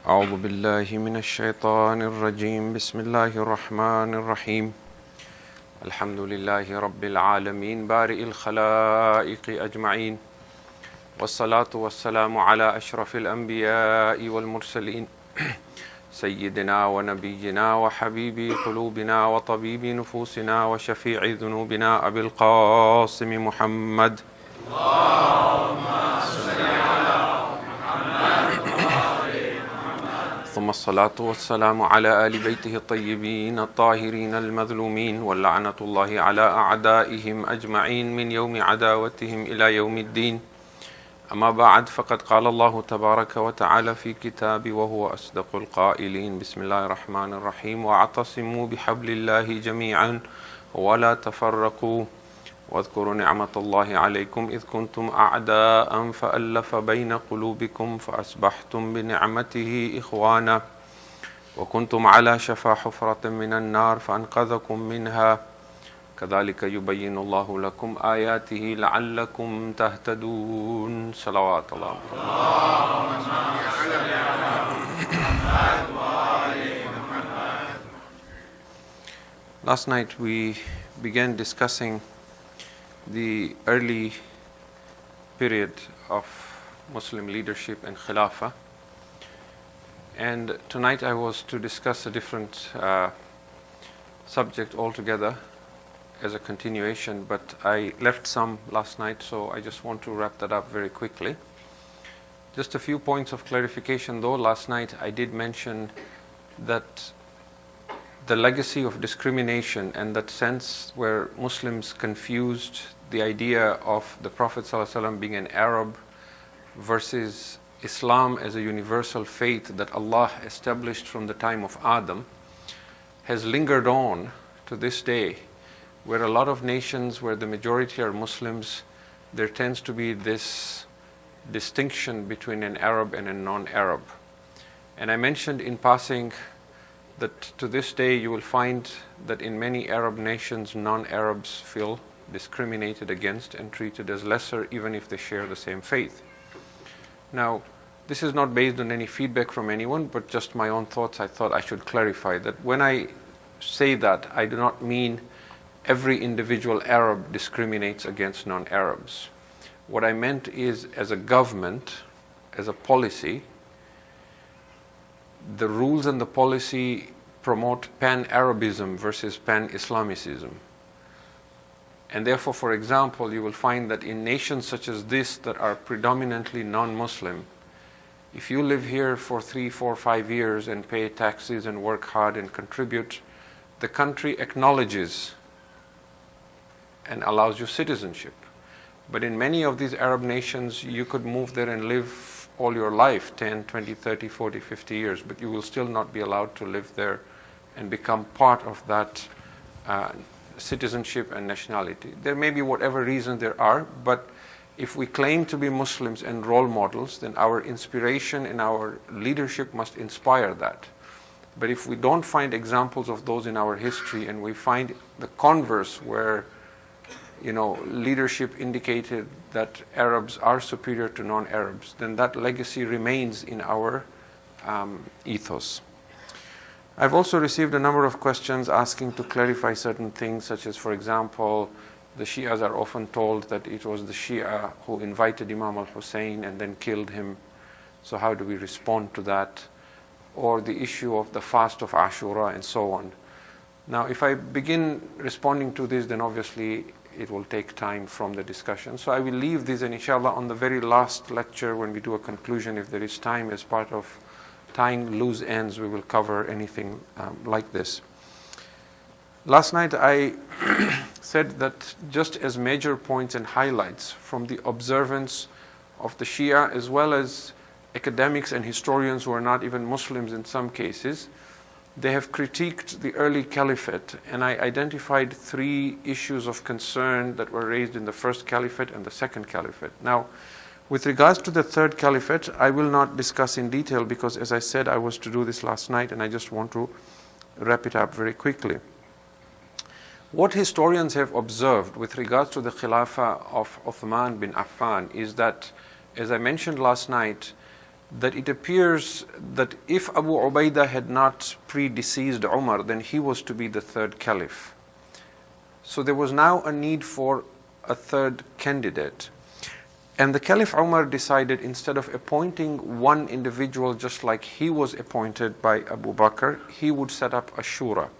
أعوذ بالله من الشيطان الرجيم بسم الله الرحمن الرحيم الحمد لله رب العالمين بارئ الخلائق أجمعين والصلاة والسلام على أشرف الأنبياء والمرسلين سيدنا ونبينا وحبيب قلوبنا وطبيب نفوسنا وشفيع ذنوبنا أبي القاسم محمد اللهم صل على محمد ثم الصلاة والسلام على آل بيته الطيبين الطاهرين المظلومين واللعنة الله على أعدائهم أجمعين من يوم عداوتهم إلى يوم الدين أما بعد فقد قال الله تبارك وتعالى في كتابه وهو أصدق القائلين بسم الله الرحمن الرحيم واعتصموا بحبل الله جميعا ولا تفرقوا واذكروا نعمة الله عليكم إذ كنتم أعداء فألف بين قلوبكم فأصبحتم بنعمته إخوانا وكنتم على شفا حفرة من النار فأنقذكم منها كذلك يبين الله لكم آياته لعلكم تهتدون صلوات الله Last night we began discussing the early period of Muslim leadership and Khilafah, and tonight I was to discuss a different subject altogether as a continuation, but I left some last night, so I just want to wrap that up very quickly. Just a few points of clarification though. Last night I did mention that the legacy of discrimination and that sense where Muslims confused the idea of the Prophet ﷺ being an Arab versus Islam as a universal faith that Allah established from the time of Adam has lingered on to this day, where a lot of nations where the majority are Muslims, there tends to be this distinction between an Arab and a non-Arab. And I mentioned in passing that to this day you will find that in many Arab nations, non-Arabs feel discriminated against and treated as lesser even if they share the same faith. Now, this is not based on any feedback from anyone, but just my own thoughts. I thought I should clarify that when I say that, I do not mean every individual Arab discriminates against non-Arabs. What I meant is, as a government, as a policy, the rules and the policy promote pan-Arabism versus pan-Islamicism. And therefore, for example, you will find that in nations such as this that are predominantly non-Muslim, if you live here for 3, 4, 5 years and pay taxes and work hard and contribute, the country acknowledges and allows you citizenship. But in many of these Arab nations, you could move there and live all your life, 10, 20, 30, 40, 50 years, but you will still not be allowed to live there and become part of that citizenship and nationality. There may be whatever reasons there are, but if we claim to be Muslims and role models, then our inspiration and our leadership must inspire that. But if we don't find examples of those in our history and we find the converse where leadership indicated that Arabs are superior to non-Arabs, then that legacy remains in our ethos. I've also received a number of questions asking to clarify certain things, such as, for example, the Shias are often told that it was the Shia who invited Imam al-Hussein and then killed him. So how do we respond to that? Or the issue of the fast of Ashura and so on. Now, if I begin responding to this, then obviously it will take time from the discussion. So I will leave this, and inshallah on the very last lecture when we do a conclusion, if there is time, as part of tying loose ends, we will cover anything like this. Last night I said that just as major points and highlights from the observance of the Shia, as well as academics and historians who are not even Muslims in some cases, they have critiqued the early caliphate, and I identified 3 issues of concern that were raised in the first caliphate and the second caliphate. Now, with regards to the third caliphate, I will not discuss in detail because, as I said, I was to do this last night and I just want to wrap it up very quickly. What historians have observed with regards to the Khilafah of Uthman bin Affan is that, as I mentioned last night, that it appears that if Abu Ubaidah had not predeceased Umar, then he was to be the third caliph. So there was now a need for a third candidate. And the Caliph Umar decided, instead of appointing one individual just like he was appointed by Abu Bakr, he would set up a shura.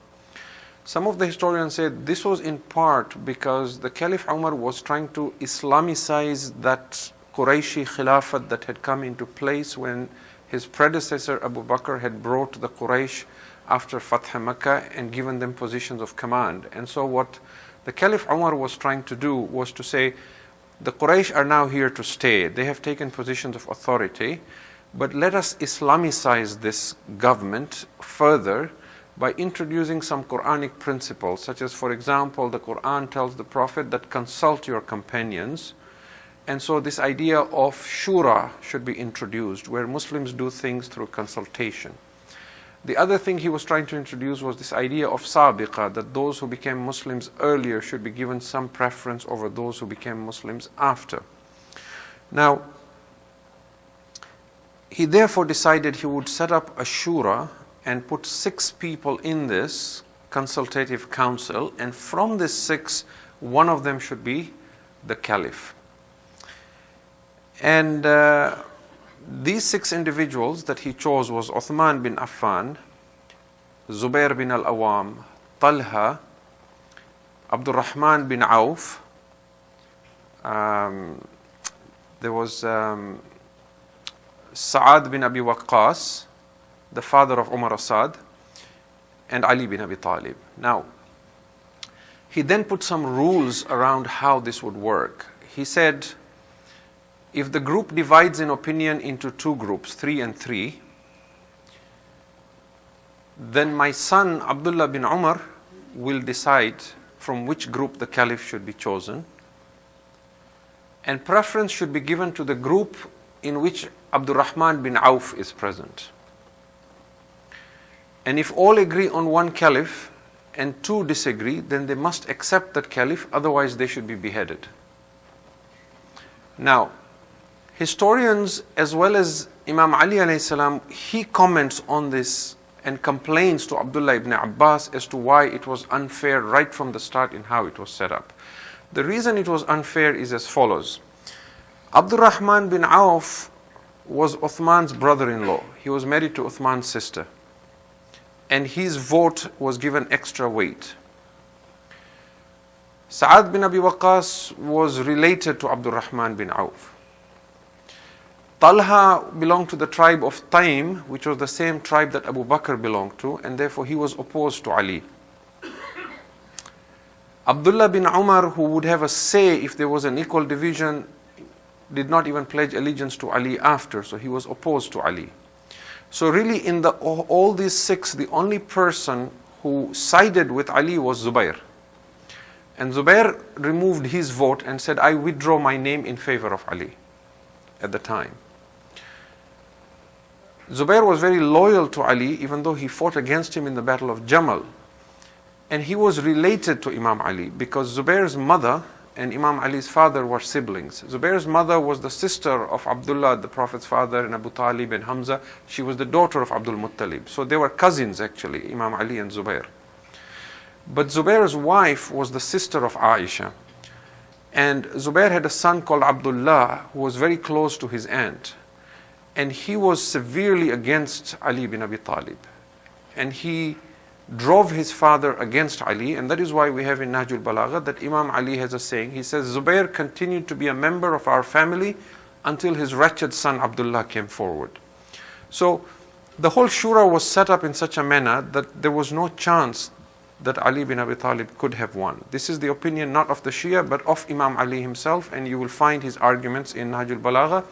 Some of the historians said this was in part because the Caliph Umar was trying to Islamicize that Qurayshi Khilafat that had come into place when his predecessor Abu Bakr had brought the Quraysh after Fath Makkah and given them positions of command. And so what the Caliph Umar was trying to do was to say, the Quraysh are now here to stay. They have taken positions of authority, but let us Islamicize this government further by introducing some Quranic principles, such as, for example, the Quran tells the Prophet that consult your companions. And so this idea of shura should be introduced, where Muslims do things through consultation. The other thing he was trying to introduce was this idea of sabiqa, that those who became Muslims earlier should be given some preference over those who became Muslims after. Now, he therefore decided he would set up a shura and put 6 people in this consultative council, and from this 6, one of them should be the caliph. And these 6 individuals that he chose was Uthman bin Affan, Zubair bin al-Awam, Talha, Abdul Rahman bin Auf, there was Sa'ad bin Abi Waqqas, the father of Umar Asad, and Ali bin Abi Talib. Now, he then put some rules around how this would work. He said, if the group divides in opinion into 2 groups, 3 and 3, then my son Abdullah bin Umar will decide from which group the caliph should be chosen, and preference should be given to the group in which Abdul Rahman bin Auf is present. And if all agree on one caliph and 2 disagree, then they must accept that caliph, otherwise they should be beheaded. Now, historians as well as Imam Ali alayhi salam, he comments on this and complains to Abdullah ibn Abbas as to why it was unfair right from the start in how it was set up. The reason it was unfair is as follows. Abdul Rahman bin Auf was Uthman's brother-in-law. He was married to Uthman's sister, and his vote was given extra weight. Sa'ad bin Abi Waqqas was related to Abdul Rahman bin Auf. Talha belonged to the tribe of Taim, which was the same tribe that Abu Bakr belonged to, and therefore he was opposed to Ali. Abdullah bin Umar, who would have a say if there was an equal division, did not even pledge allegiance to Ali after, so he was opposed to Ali. So really in all these 6, the only person who sided with Ali was Zubair. And Zubair removed his vote and said, I withdraw my name in favor of Ali at the time. Zubair was very loyal to Ali, even though he fought against him in the Battle of Jamal. And he was related to Imam Ali because Zubair's mother and Imam Ali's father were siblings. Zubair's mother was the sister of Abdullah, the Prophet's father, and Abu Talib and Hamza. She was the daughter of Abdul Muttalib. So they were cousins actually, Imam Ali and Zubair. But Zubair's wife was the sister of Aisha. And Zubair had a son called Abdullah who was very close to his aunt. And he was severely against Ali bin Abi Talib. And he drove his father against Ali, and that is why we have in Nahjul Balagha that Imam Ali has a saying. He says, Zubair continued to be a member of our family until his wretched son Abdullah came forward. So the whole shura was set up in such a manner that there was no chance that Ali bin Abi Talib could have won. This is the opinion not of the Shia but of Imam Ali himself, and you will find his arguments in Nahjul Balagha.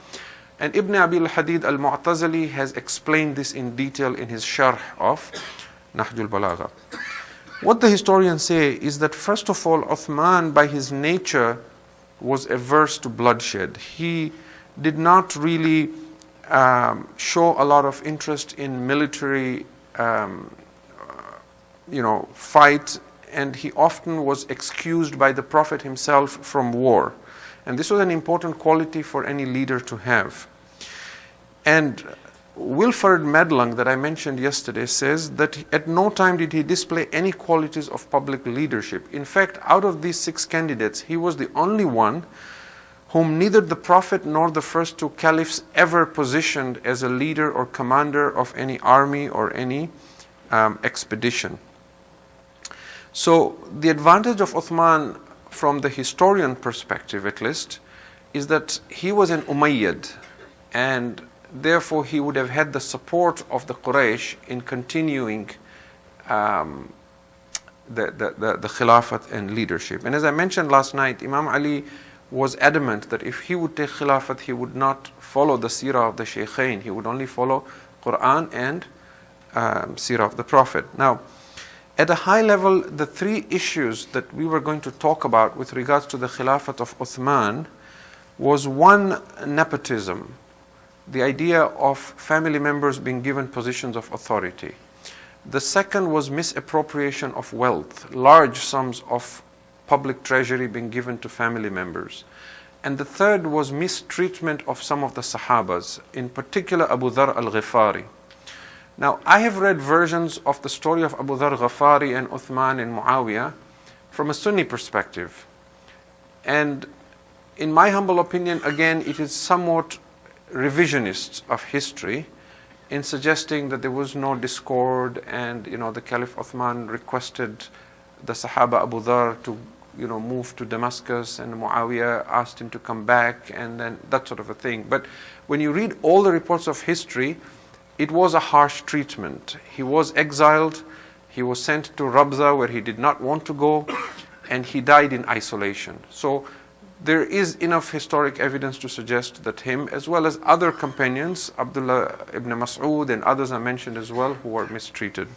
And Ibn Abi al-Hadid al-Mu'tazili has explained this in detail in his sharh of Nahjul Balagha. What the historians say is that first of all, Uthman by his nature was averse to bloodshed. He did not really show a lot of interest in military fight, and he often was excused by the Prophet himself from war. And this was an important quality for any leader to have. And Wilfred Medlung, that I mentioned yesterday, says that at no time did he display any qualities of public leadership. In fact, out of these 6 candidates, he was the only one whom neither the Prophet nor the first 2 caliphs ever positioned as a leader or commander of any army or any expedition. So the advantage of Uthman, from the historian perspective at least, is that he was an Umayyad, and therefore he would have had the support of the Quraysh in continuing the Khilafat and leadership. And as I mentioned last night, Imam Ali was adamant that if he would take Khilafat, he would not follow the Seerah of the Shaykhain. He would only follow Quran and Seerah of the Prophet. Now, at a high level, the 3 issues that we were going to talk about with regards to the Khilafat of Uthman was, 1, nepotism, the idea of family members being given positions of authority. The second was misappropriation of wealth, large sums of public treasury being given to family members. And the third was mistreatment of some of the Sahabas, in particular Abu Dhar al-Ghifari. Now, I have read versions of the story of Abu Dhar al-Ghifari and Uthman and Muawiyah from a Sunni perspective. And in my humble opinion, again, it is somewhat revisionist of history in suggesting that there was no discord, and the Caliph Uthman requested the Sahaba Abu Dhar to move to Damascus, and Muawiyah asked him to come back, and then that sort of a thing. But when you read all the reports of history, it was a harsh treatment. He was exiled, he was sent to Rabza where he did not want to go, and he died in isolation. So there is enough historic evidence to suggest that him, as well as other companions, Abdullah ibn Mas'ud and others are mentioned as well, who were mistreated.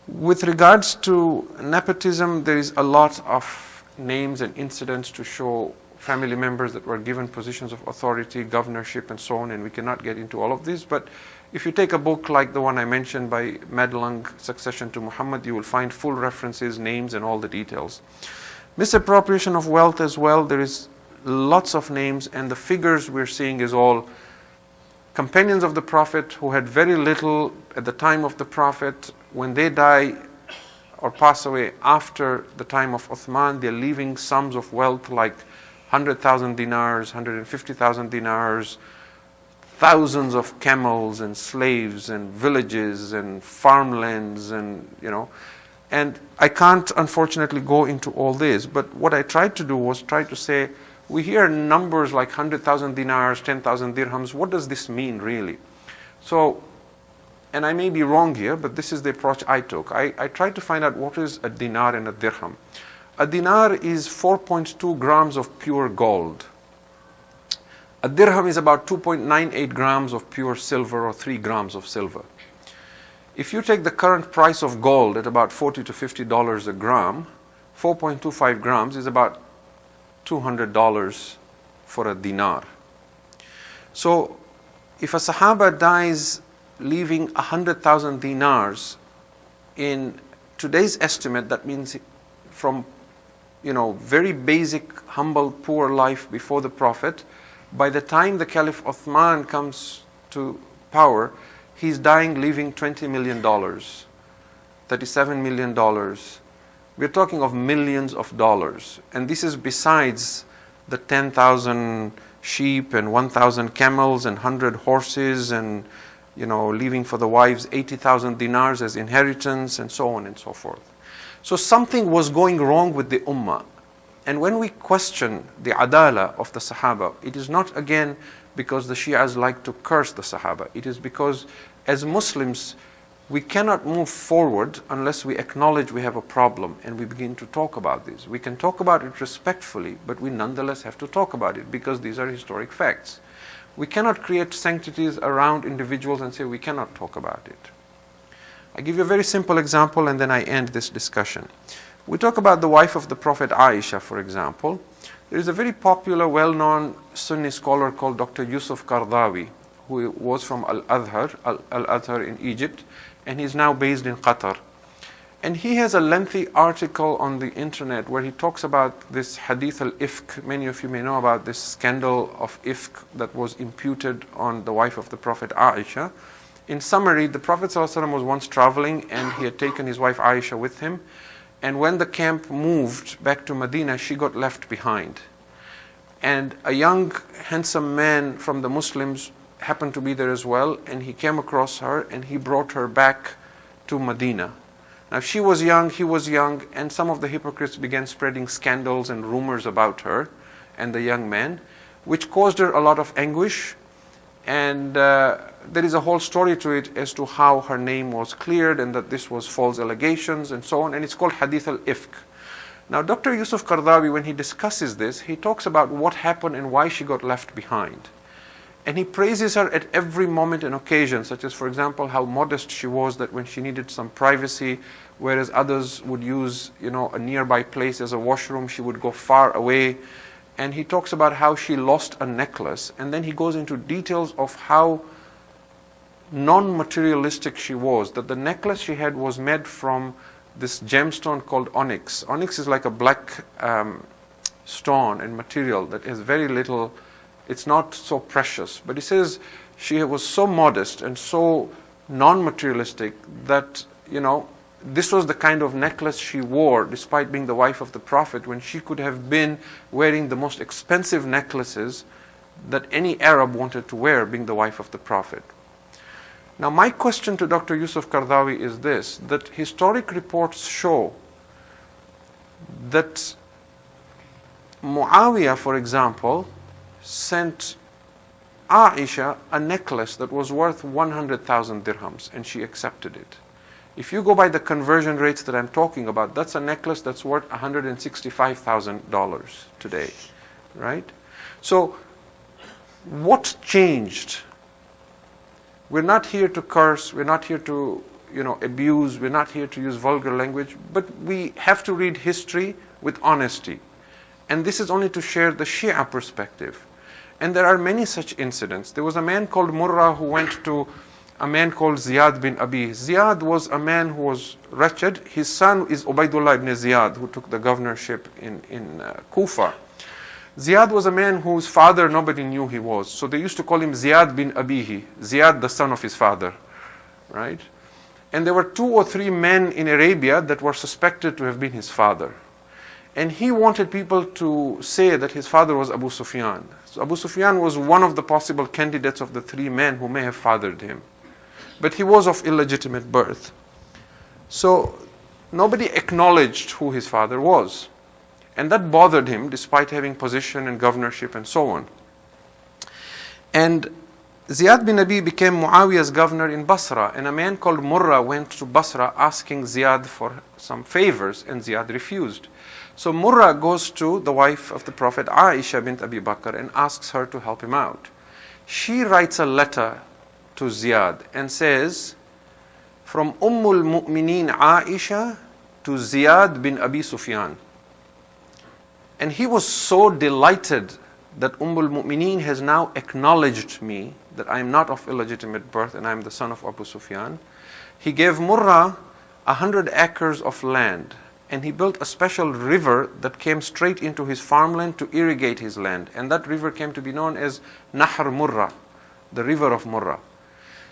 With regards to nepotism, there is a lot of names and incidents to show family members that were given positions of authority, governorship, and so on, and we cannot get into all of this. But if you take a book like the one I mentioned by Medlung, Succession to Muhammad, you will find full references, names, and all the details. Misappropriation of wealth as well, there is lots of names, and the figures we're seeing is all companions of the Prophet who had very little at the time of the Prophet. When they die or pass away after the time of Uthman, they're leaving sums of wealth like 100,000 dinars, 150,000 dinars, thousands of camels and slaves and villages and farmlands, and and I can't unfortunately go into all this, but what I tried to do was try to say, we hear numbers like 100,000 dinars, 10,000 dirhams. What does this mean really? So, and I may be wrong here, but this is the approach I took. I tried to find out what is a dinar and a dirham. A dinar is 4.2 grams of pure gold. A dirham is about 2.98 grams of pure silver, or 3 grams of silver. If you take the current price of gold at about $40 to $50 a gram, 4.25 grams is about $200 for a dinar. So if a Sahaba dies leaving 100,000 dinars, in today's estimate, that means from very basic, humble, poor life before the Prophet, by the time the Caliph Uthman comes to power, he's dying leaving $20 million, $37 million. We're talking of millions of dollars. And this is besides the 10,000 sheep and 1,000 camels and 100 horses, and leaving for the wives 80,000 dinars as inheritance, and so on and so forth. So something was going wrong with the Ummah. And when we question the adala of the Sahaba, it is not again because the Shias like to curse the Sahaba. It is because as Muslims, we cannot move forward unless we acknowledge we have a problem and we begin to talk about this. We can talk about it respectfully, but we nonetheless have to talk about it because these are historic facts. We cannot create sanctities around individuals and say we cannot talk about it. I give you a very simple example and then I end this discussion. We talk about the wife of the Prophet Aisha, for example. There is a very popular, well-known Sunni scholar called Dr. Yusuf Qardawi, who was from Al-Azhar in Egypt, and he's now based in Qatar. And he has a lengthy article on the internet where he talks about this Hadith al-Ifk. Many of you may know about this scandal of Ifk that was imputed on the wife of the Prophet, Aisha. In summary, the Prophet ﷺ was once traveling and he had taken his wife Aisha with him. And when the camp moved back to Medina, she got left behind. And a young, handsome man from the Muslims happened to be there as well, and he came across her and he brought her back to Medina. Now she was young, he was young, and some of the hypocrites began spreading scandals and rumors about her and the young man, which caused her a lot of anguish. And there is a whole story to it as to how her name was cleared and that this was false allegations and so on, and it's called Hadith al-Ifk. Now Dr. Yusuf Qaradawi, when he discusses this, he talks about what happened and why she got left behind. And he praises her at every moment and occasion, such as, for example, how modest she was, that when she needed some privacy, whereas others would use, a nearby place as a washroom, she would go far away. And he talks about how she lost a necklace, and then he goes into details of how non-materialistic she was, that the necklace she had was made from this gemstone called onyx. Onyx is like a black stone and material that has very little, it's not so precious. But he says she was so modest and so non-materialistic that, this was the kind of necklace she wore despite being the wife of the Prophet, when she could have been wearing the most expensive necklaces that any Arab wanted to wear, being the wife of the Prophet. Now my question to Dr. Yusuf Qaradawi is this, that historic reports show that Muawiyah, for example, sent Aisha a necklace that was worth 100,000 dirhams, and she accepted it. If you go by the conversion rates that I'm talking about, that's a necklace that's worth $165,000 today, right? So what changed? We're not here to curse, we're not here to, abuse, we're not here to use vulgar language, but we have to read history with honesty. And this is only to share the Shia perspective. And there are many such incidents. There was a man called Murrah who went to a man called Ziyad bin Abi. Ziyad was a man who was wretched. His son is Ubaidullah ibn Ziyad, who took the governorship in Kufa. Ziyad was a man whose father nobody knew he was. So they used to call him Ziyad bin Abihi, Ziyad the son of his father, right? And there were 2 or 3 men in Arabia that were suspected to have been his father. And he wanted people to say that his father was Abu Sufyan. So Abu Sufyan was one of the possible candidates of the 3 men who may have fathered him. But he was of illegitimate birth. So nobody acknowledged who his father was. And that bothered him, despite having position and governorship and so on. And Ziyad bin Abi became Muawiyah's governor in Basra, and a man called Murrah went to Basra asking Ziyad for some favors, and Ziyad refused. So Murrah goes to the wife of the Prophet, Aisha bint Abi Bakr, and asks her to help him out. She writes a letter to Ziyad and says, from Ummul Mu'mineen Aisha to Ziyad bin Abi Sufyan. And he was so delighted that Ummul Mu'mineen has now acknowledged me, that I am not of illegitimate birth and I am the son of Abu Sufyan. He gave Murrah 100 acres of land, and he built a special river that came straight into his farmland to irrigate his land. And that river came to be known as Nahr Murrah, the river of Murrah.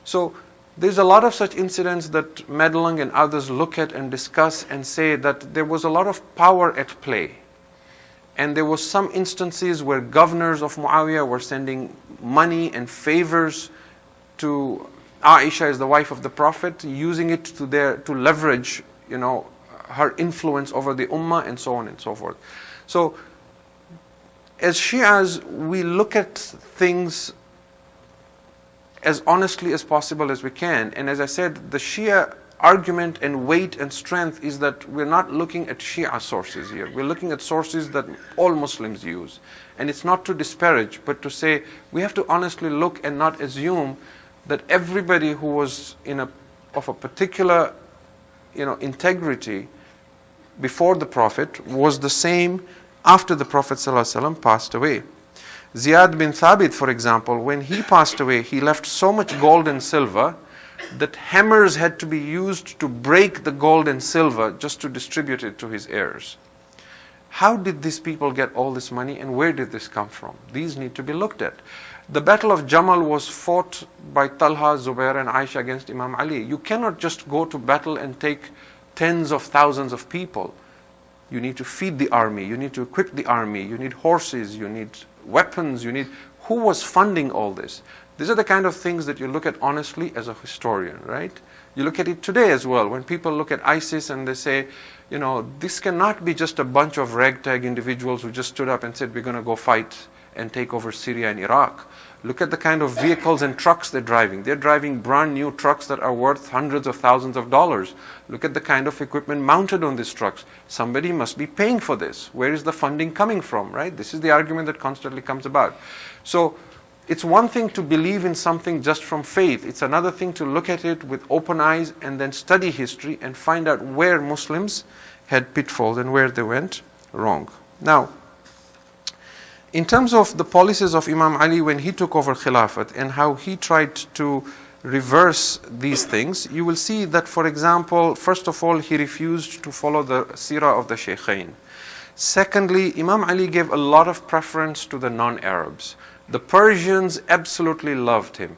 So there's a lot of such incidents that Madelung and others look at and discuss and say that there was a lot of power at play. And there was some instances where governors of Muawiyah were sending money and favors to Aisha as the wife of the Prophet, using it to leverage, her influence over the Ummah and so on and so forth. So as Shias, we look at things as honestly as possible as we can. And as I said, the Shia argument and weight and strength is that we're not looking at Shia sources here. We're looking at sources that all Muslims use. And it's not to disparage, but to say we have to honestly look and not assume that everybody who was of a particular integrity before the Prophet was the same after the Prophet ﷺ passed away. Ziyad bin Thabit, for example, when he passed away, he left so much gold and silver that hammers had to be used to break the gold and silver just to distribute it to his heirs. How did these people get all this money, and where did this come from? These need to be looked at. The Battle of Jamal was fought by Talha, Zubair and Aisha against Imam Ali. You cannot just go to battle and take tens of thousands of people. You need to feed the army, you need to equip the army, you need horses, you need weapons, you need... Who was funding all this? These are the kind of things that you look at honestly as a historian, right? You look at it today as well. When people look at ISIS and they say, you know, this cannot be just a bunch of ragtag individuals who just stood up and said, we're going to go fight and take over Syria and Iraq. Look at the kind of vehicles and trucks they're driving. They're driving brand new trucks that are worth hundreds of thousands of dollars. Look at the kind of equipment mounted on these trucks. Somebody must be paying for this. Where is the funding coming from, right? This is the argument that constantly comes about. So it's one thing to believe in something just from faith. It's another thing to look at it with open eyes and then study history and find out where Muslims had pitfalls and where they went wrong. Now, in terms of the policies of Imam Ali when he took over Khilafat and how he tried to reverse these things, you will see that, for example, first of all, he refused to follow the seerah of the Shaykhain. Secondly, Imam Ali gave a lot of preference to the non-Arabs. The Persians absolutely loved him,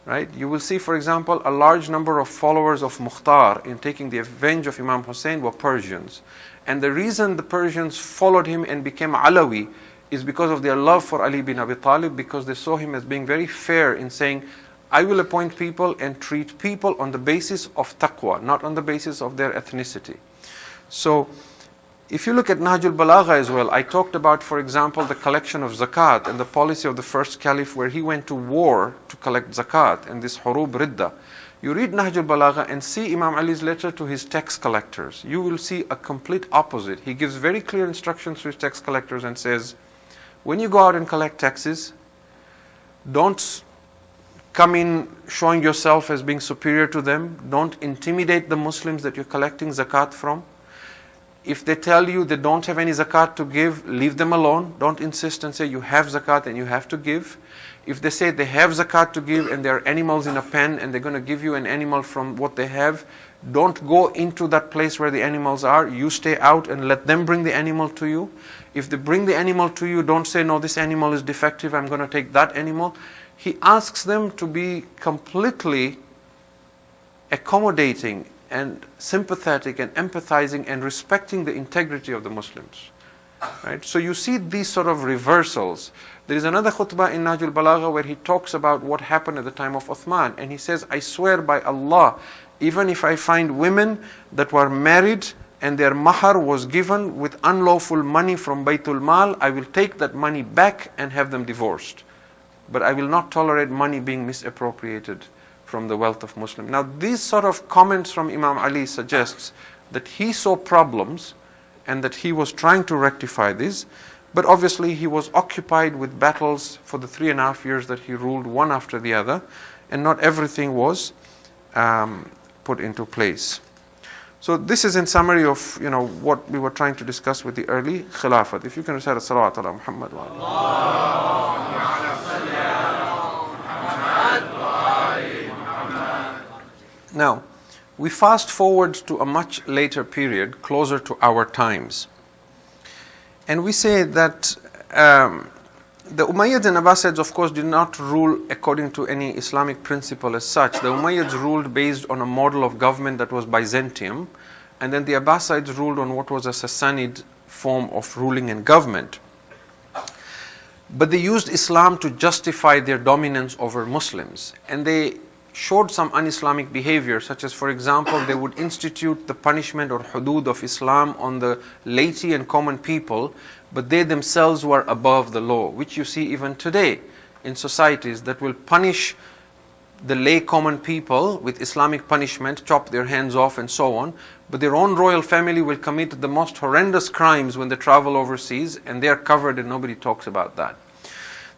right? You will see, for example, a large number of followers of Mukhtar in taking the revenge of Imam Hussein were Persians. And the reason the Persians followed him and became Alawi is because of their love for Ali bin Abi Talib, because they saw him as being very fair in saying, I will appoint people and treat people on the basis of taqwa, not on the basis of their ethnicity. So, if you look at Nahjul Balagha as well, I talked about, for example, the collection of zakat and the policy of the first caliph where he went to war to collect zakat and this hurub ridda. You read Nahjul Balagha and see Imam Ali's letter to his tax collectors. You will see a complete opposite. He gives very clear instructions to his tax collectors and says, when you go out and collect taxes, don't come in showing yourself as being superior to them. Don't intimidate the Muslims that you're collecting zakat from. If they tell you they don't have any zakat to give, leave them alone. Don't insist and say you have zakat and you have to give. If they say they have zakat to give and there are animals in a pen and they're going to give you an animal from what they have, don't go into that place where the animals are. You stay out and let them bring the animal to you. If they bring the animal to you, don't say, no, this animal is defective, I'm going to take that animal. He asks them to be completely accommodating and sympathetic and empathizing and respecting the integrity of the Muslims. Right? So you see these sort of reversals. There is another khutbah in Nahjul Balagha where he talks about what happened at the time of Uthman. And he says, I swear by Allah, even if I find women that were married and their mahar was given with unlawful money from Baytul Mal, I will take that money back and have them divorced. But I will not tolerate money being misappropriated from the wealth of Muslims. Now, these sort of comments from Imam Ali suggests that he saw problems and that he was trying to rectify this, but obviously he was occupied with battles for the 3.5 years that he ruled one after the other, and not everything was put into place. So this is in summary of what we were trying to discuss with the early Khilafat. If you can recite as-salawat ala Muhammad wa Now, we fast forward to a much later period, closer to our times. And we say that the Umayyads and Abbasids, of course, did not rule according to any Islamic principle as such. The Umayyads ruled based on a model of government that was Byzantium, and then the Abbasids ruled on what was a Sassanid form of ruling and government. But they used Islam to justify their dominance over Muslims, and they showed some un-Islamic behavior, such as, for example, they would institute the punishment or hudud of Islam on the laity and common people, but they themselves were above the law, which you see even today in societies that will punish the lay common people with Islamic punishment, chop their hands off and so on, but their own royal family will commit the most horrendous crimes when they travel overseas, and they are covered and nobody talks about that.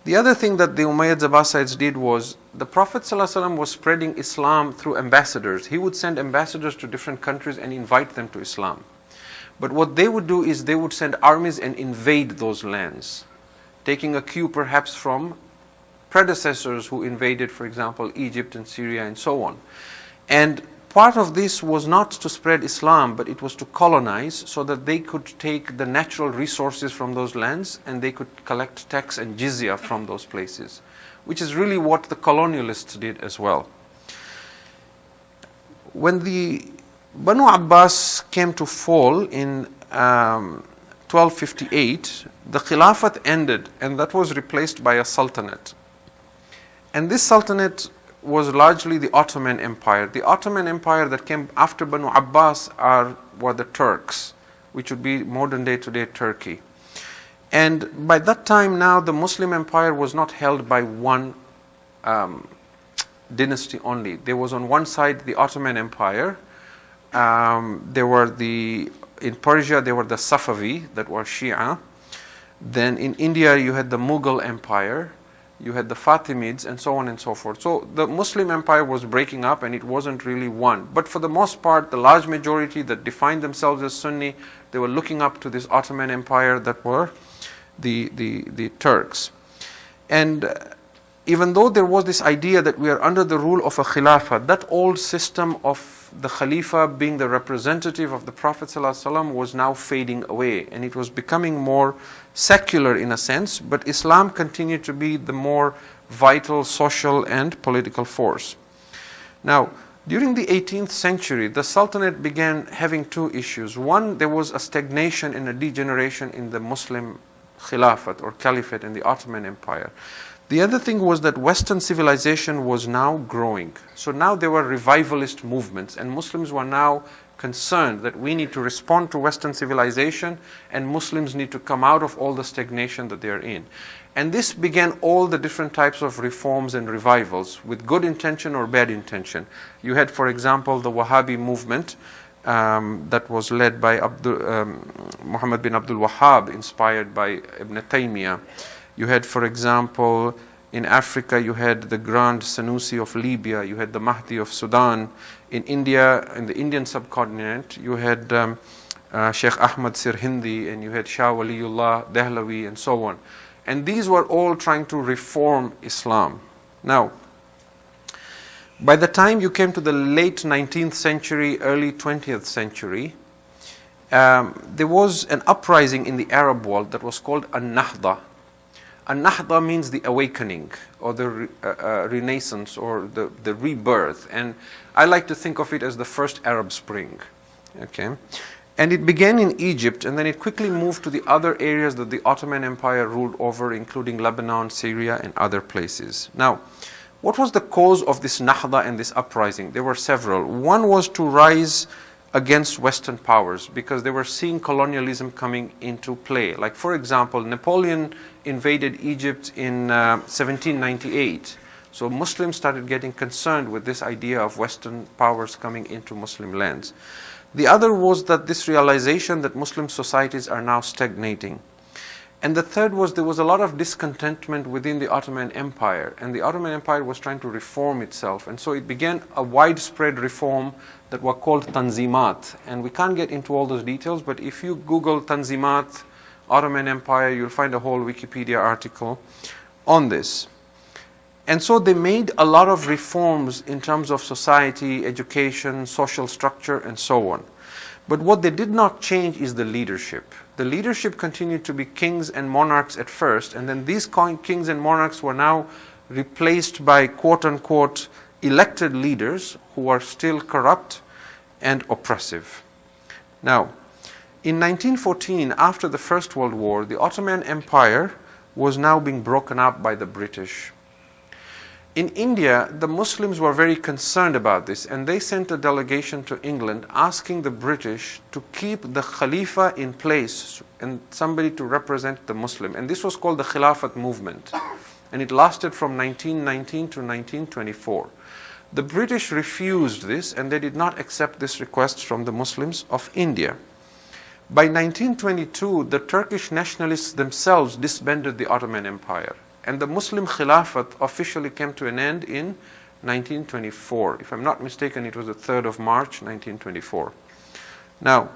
The other thing that the Umayyads Abbasids did was, the Prophet ﷺ was spreading Islam through ambassadors. He would send ambassadors to different countries and invite them to Islam. But what they would do is they would send armies and invade those lands, taking a cue perhaps from predecessors who invaded, for example, Egypt and Syria and so on. And part of this was not to spread Islam, but it was to colonize so that they could take the natural resources from those lands and they could collect tax and jizya from those places, which is really what the colonialists did as well. When the Banu Abbas came to fall in 1258, the Khilafat ended, and that was replaced by a Sultanate. And this Sultanate was largely the Ottoman Empire. The Ottoman Empire that came after Banu Abbas were the Turks, which would be modern day today Turkey. And by that time now, the Muslim Empire was not held by one dynasty only. There was on one side the Ottoman Empire. In Persia there were the Safavi, that were Shia. Then in India you had the Mughal Empire, you had the Fatimids, and so on and so forth. So the Muslim Empire was breaking up and it wasn't really one. But for the most part, the large majority that defined themselves as Sunni, they were looking up to this Ottoman Empire that were the Turks. And even though there was this idea that we are under the rule of a Khilafah, that old system of the Khalifa being the representative of the Prophet ﷺ was now fading away, and it was becoming more secular in a sense, but Islam continued to be the more vital social and political force. Now, during the 18th century, the Sultanate began having two issues. One, there was a stagnation and a degeneration in the Muslim Khilafat or Caliphate in the Ottoman Empire. The other thing was that Western civilization was now growing. So now there were revivalist movements, and Muslims were now concerned that we need to respond to Western civilization, and Muslims need to come out of all the stagnation that they are in. And this began all the different types of reforms and revivals with good intention or bad intention. You had, for example, the Wahhabi movement that was led by Muhammad bin Abdul Wahhab, inspired by Ibn Taymiyyah. You had, for example, in Africa, you had the Grand Sanusi of Libya, you had the Mahdi of Sudan. In India, in the Indian subcontinent, you had Sheikh Ahmad Sirhindi, and you had Shah Waliullah Dehlawi, and so on. And these were all trying to reform Islam. Now, by the time you came to the late 19th century, early 20th century, there was an uprising in the Arab world that was called An-Nahda. An-Nahda means the awakening or the renaissance or the rebirth. And I like to think of it as the first Arab Spring. Okay? And it began in Egypt, and then it quickly moved to the other areas that the Ottoman Empire ruled over, including Lebanon, Syria, and other places. Now, what was the cause of this Nahda and this uprising? There were several. One was to rise against Western powers because they were seeing colonialism coming into play. Like, for example, Napoleon invaded Egypt in 1798. So Muslims started getting concerned with this idea of Western powers coming into Muslim lands. The other was that this realization that Muslim societies are now stagnating. And the third was there was a lot of discontentment within the Ottoman Empire, and the Ottoman Empire was trying to reform itself. And so it began a widespread reform that were called Tanzimat. And we can't get into all those details, but if you Google Tanzimat, Ottoman Empire, you'll find a whole Wikipedia article on this. And so they made a lot of reforms in terms of society, education, social structure, and so on. But what they did not change is the leadership. The leadership continued to be kings and monarchs at first, and then these kings and monarchs were now replaced by quote-unquote elected leaders who are still corrupt and oppressive. Now, in 1914, after the First World War, the Ottoman Empire was now being broken up by the British. In India, the Muslims were very concerned about this, and they sent a delegation to England asking the British to keep the Khalifa in place and somebody to represent the Muslim. And this was called the Khilafat movement. And it lasted from 1919 to 1924. The British refused this, and they did not accept this request from the Muslims of India. By 1922, the Turkish nationalists themselves disbanded the Ottoman Empire. And the Muslim Khilafat officially came to an end in 1924. If I'm not mistaken, it was the 3rd of March, 1924. Now,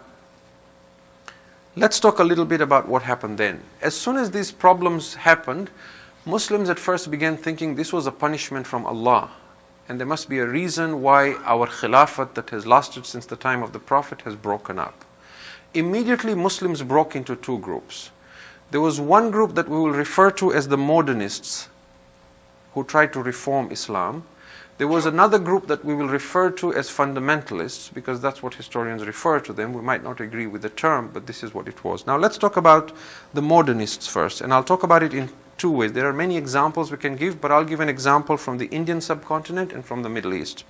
let's talk a little bit about what happened then. As soon as these problems happened, Muslims at first began thinking this was a punishment from Allah, and there must be a reason why our khilafat that has lasted since the time of the Prophet has broken up. Immediately Muslims broke into two groups. There was one group that we will refer to as the modernists, who tried to reform Islam. There was another group that we will refer to as fundamentalists, because that's what historians refer to them. We might not agree with the term, but this is what it was. Now let's talk about the modernists first, and I'll talk about it in two ways. There are many examples we can give, but I'll give an example from the Indian subcontinent and from the Middle East.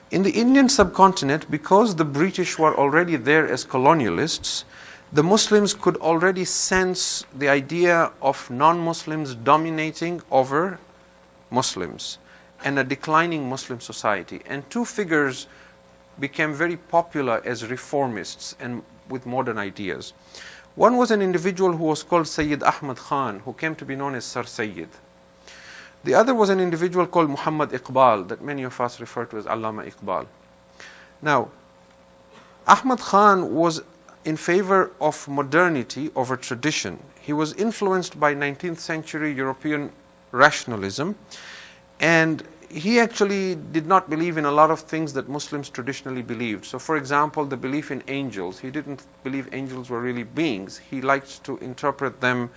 In the Indian subcontinent, because the British were already there as colonialists, the Muslims could already sense the idea of non-Muslims dominating over Muslims and a declining Muslim society. And two figures became very popular as reformists and with modern ideas. One was an individual who was called Sayyid Ahmad Khan, who came to be known as Sir Sayyid. The other was an individual called Muhammad Iqbal, that many of us refer to as Allama Iqbal. Now, Ahmad Khan was in favor of modernity over tradition. He was influenced by 19th century European rationalism, and he actually did not believe in a lot of things that Muslims traditionally believed. So for example, the belief in angels. He didn't believe angels were really beings. He liked to interpret them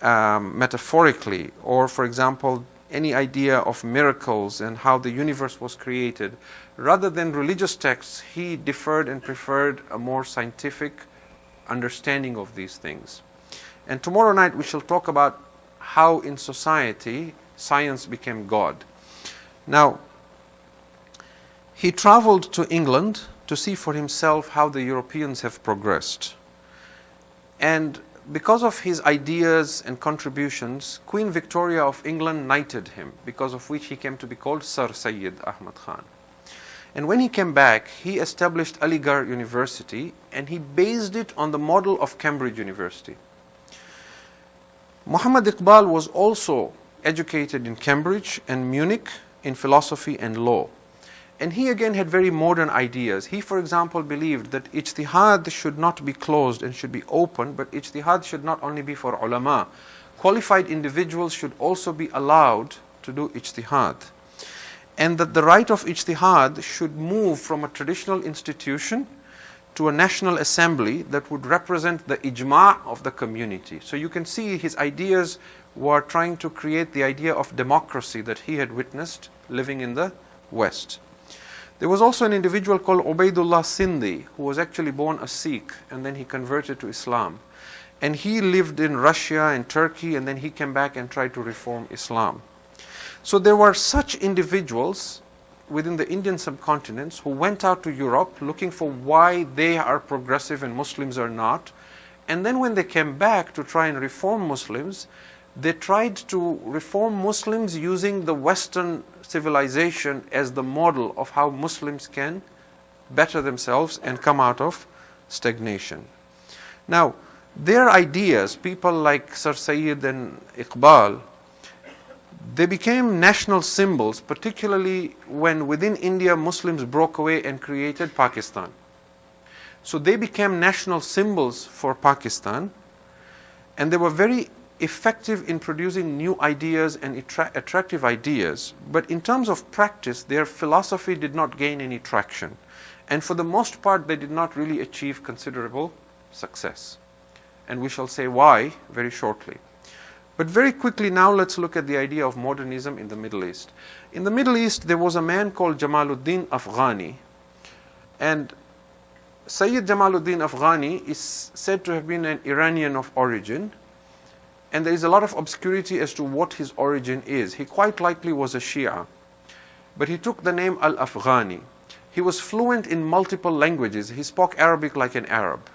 metaphorically. Or for example, any idea of miracles and how the universe was created. Rather than religious texts, he deferred and preferred a more scientific understanding of these things. And tomorrow night we shall talk about how in society science became God. Now, he traveled to England to see for himself how the Europeans have progressed. And because of his ideas and contributions, Queen Victoria of England knighted him, because of which he came to be called Sir Sayyid Ahmad Khan. And when he came back, he established Aligarh University, and he based it on the model of Cambridge University. Muhammad Iqbal was also educated in Cambridge and Munich in philosophy and law. And he again had very modern ideas. He, for example, believed that ijtihad should not be closed and should be open, but ijtihad should not only be for ulama. Qualified individuals should also be allowed to do ijtihad. And that the right of ijtihad should move from a traditional institution to a national assembly that would represent the ijma' of the community. So you can see his ideas were trying to create the idea of democracy that he had witnessed living in the West. There was also an individual called Ubaidullah Sindhi, who was actually born a Sikh, and then he converted to Islam. And he lived in Russia and Turkey, and then he came back and tried to reform Islam. So there were such individuals within the Indian subcontinent who went out to Europe looking for why they are progressive and Muslims are not. And then when they came back to try and reform Muslims, they tried to reform Muslims using the Western civilization as the model of how Muslims can better themselves and come out of stagnation. Now, their ideas, people like Sir Sayyid and Iqbal, they became national symbols, particularly when within India Muslims broke away and created Pakistan. So they became national symbols for Pakistan, and they were very effective in producing new ideas and attractive ideas. But in terms of practice, their philosophy did not gain any traction. And for the most part, they did not really achieve considerable success. And we shall say why very shortly. But very quickly now, let's look at the idea of modernism in the Middle East. In the Middle East, there was a man called Jamaluddin Afghani. And Sayyid Jamaluddin Afghani is said to have been an Iranian of origin. And there is a lot of obscurity as to what his origin is. He quite likely was a Shia. But he took the name Al-Afghani. He was fluent in multiple languages. He spoke Arabic like an Arab.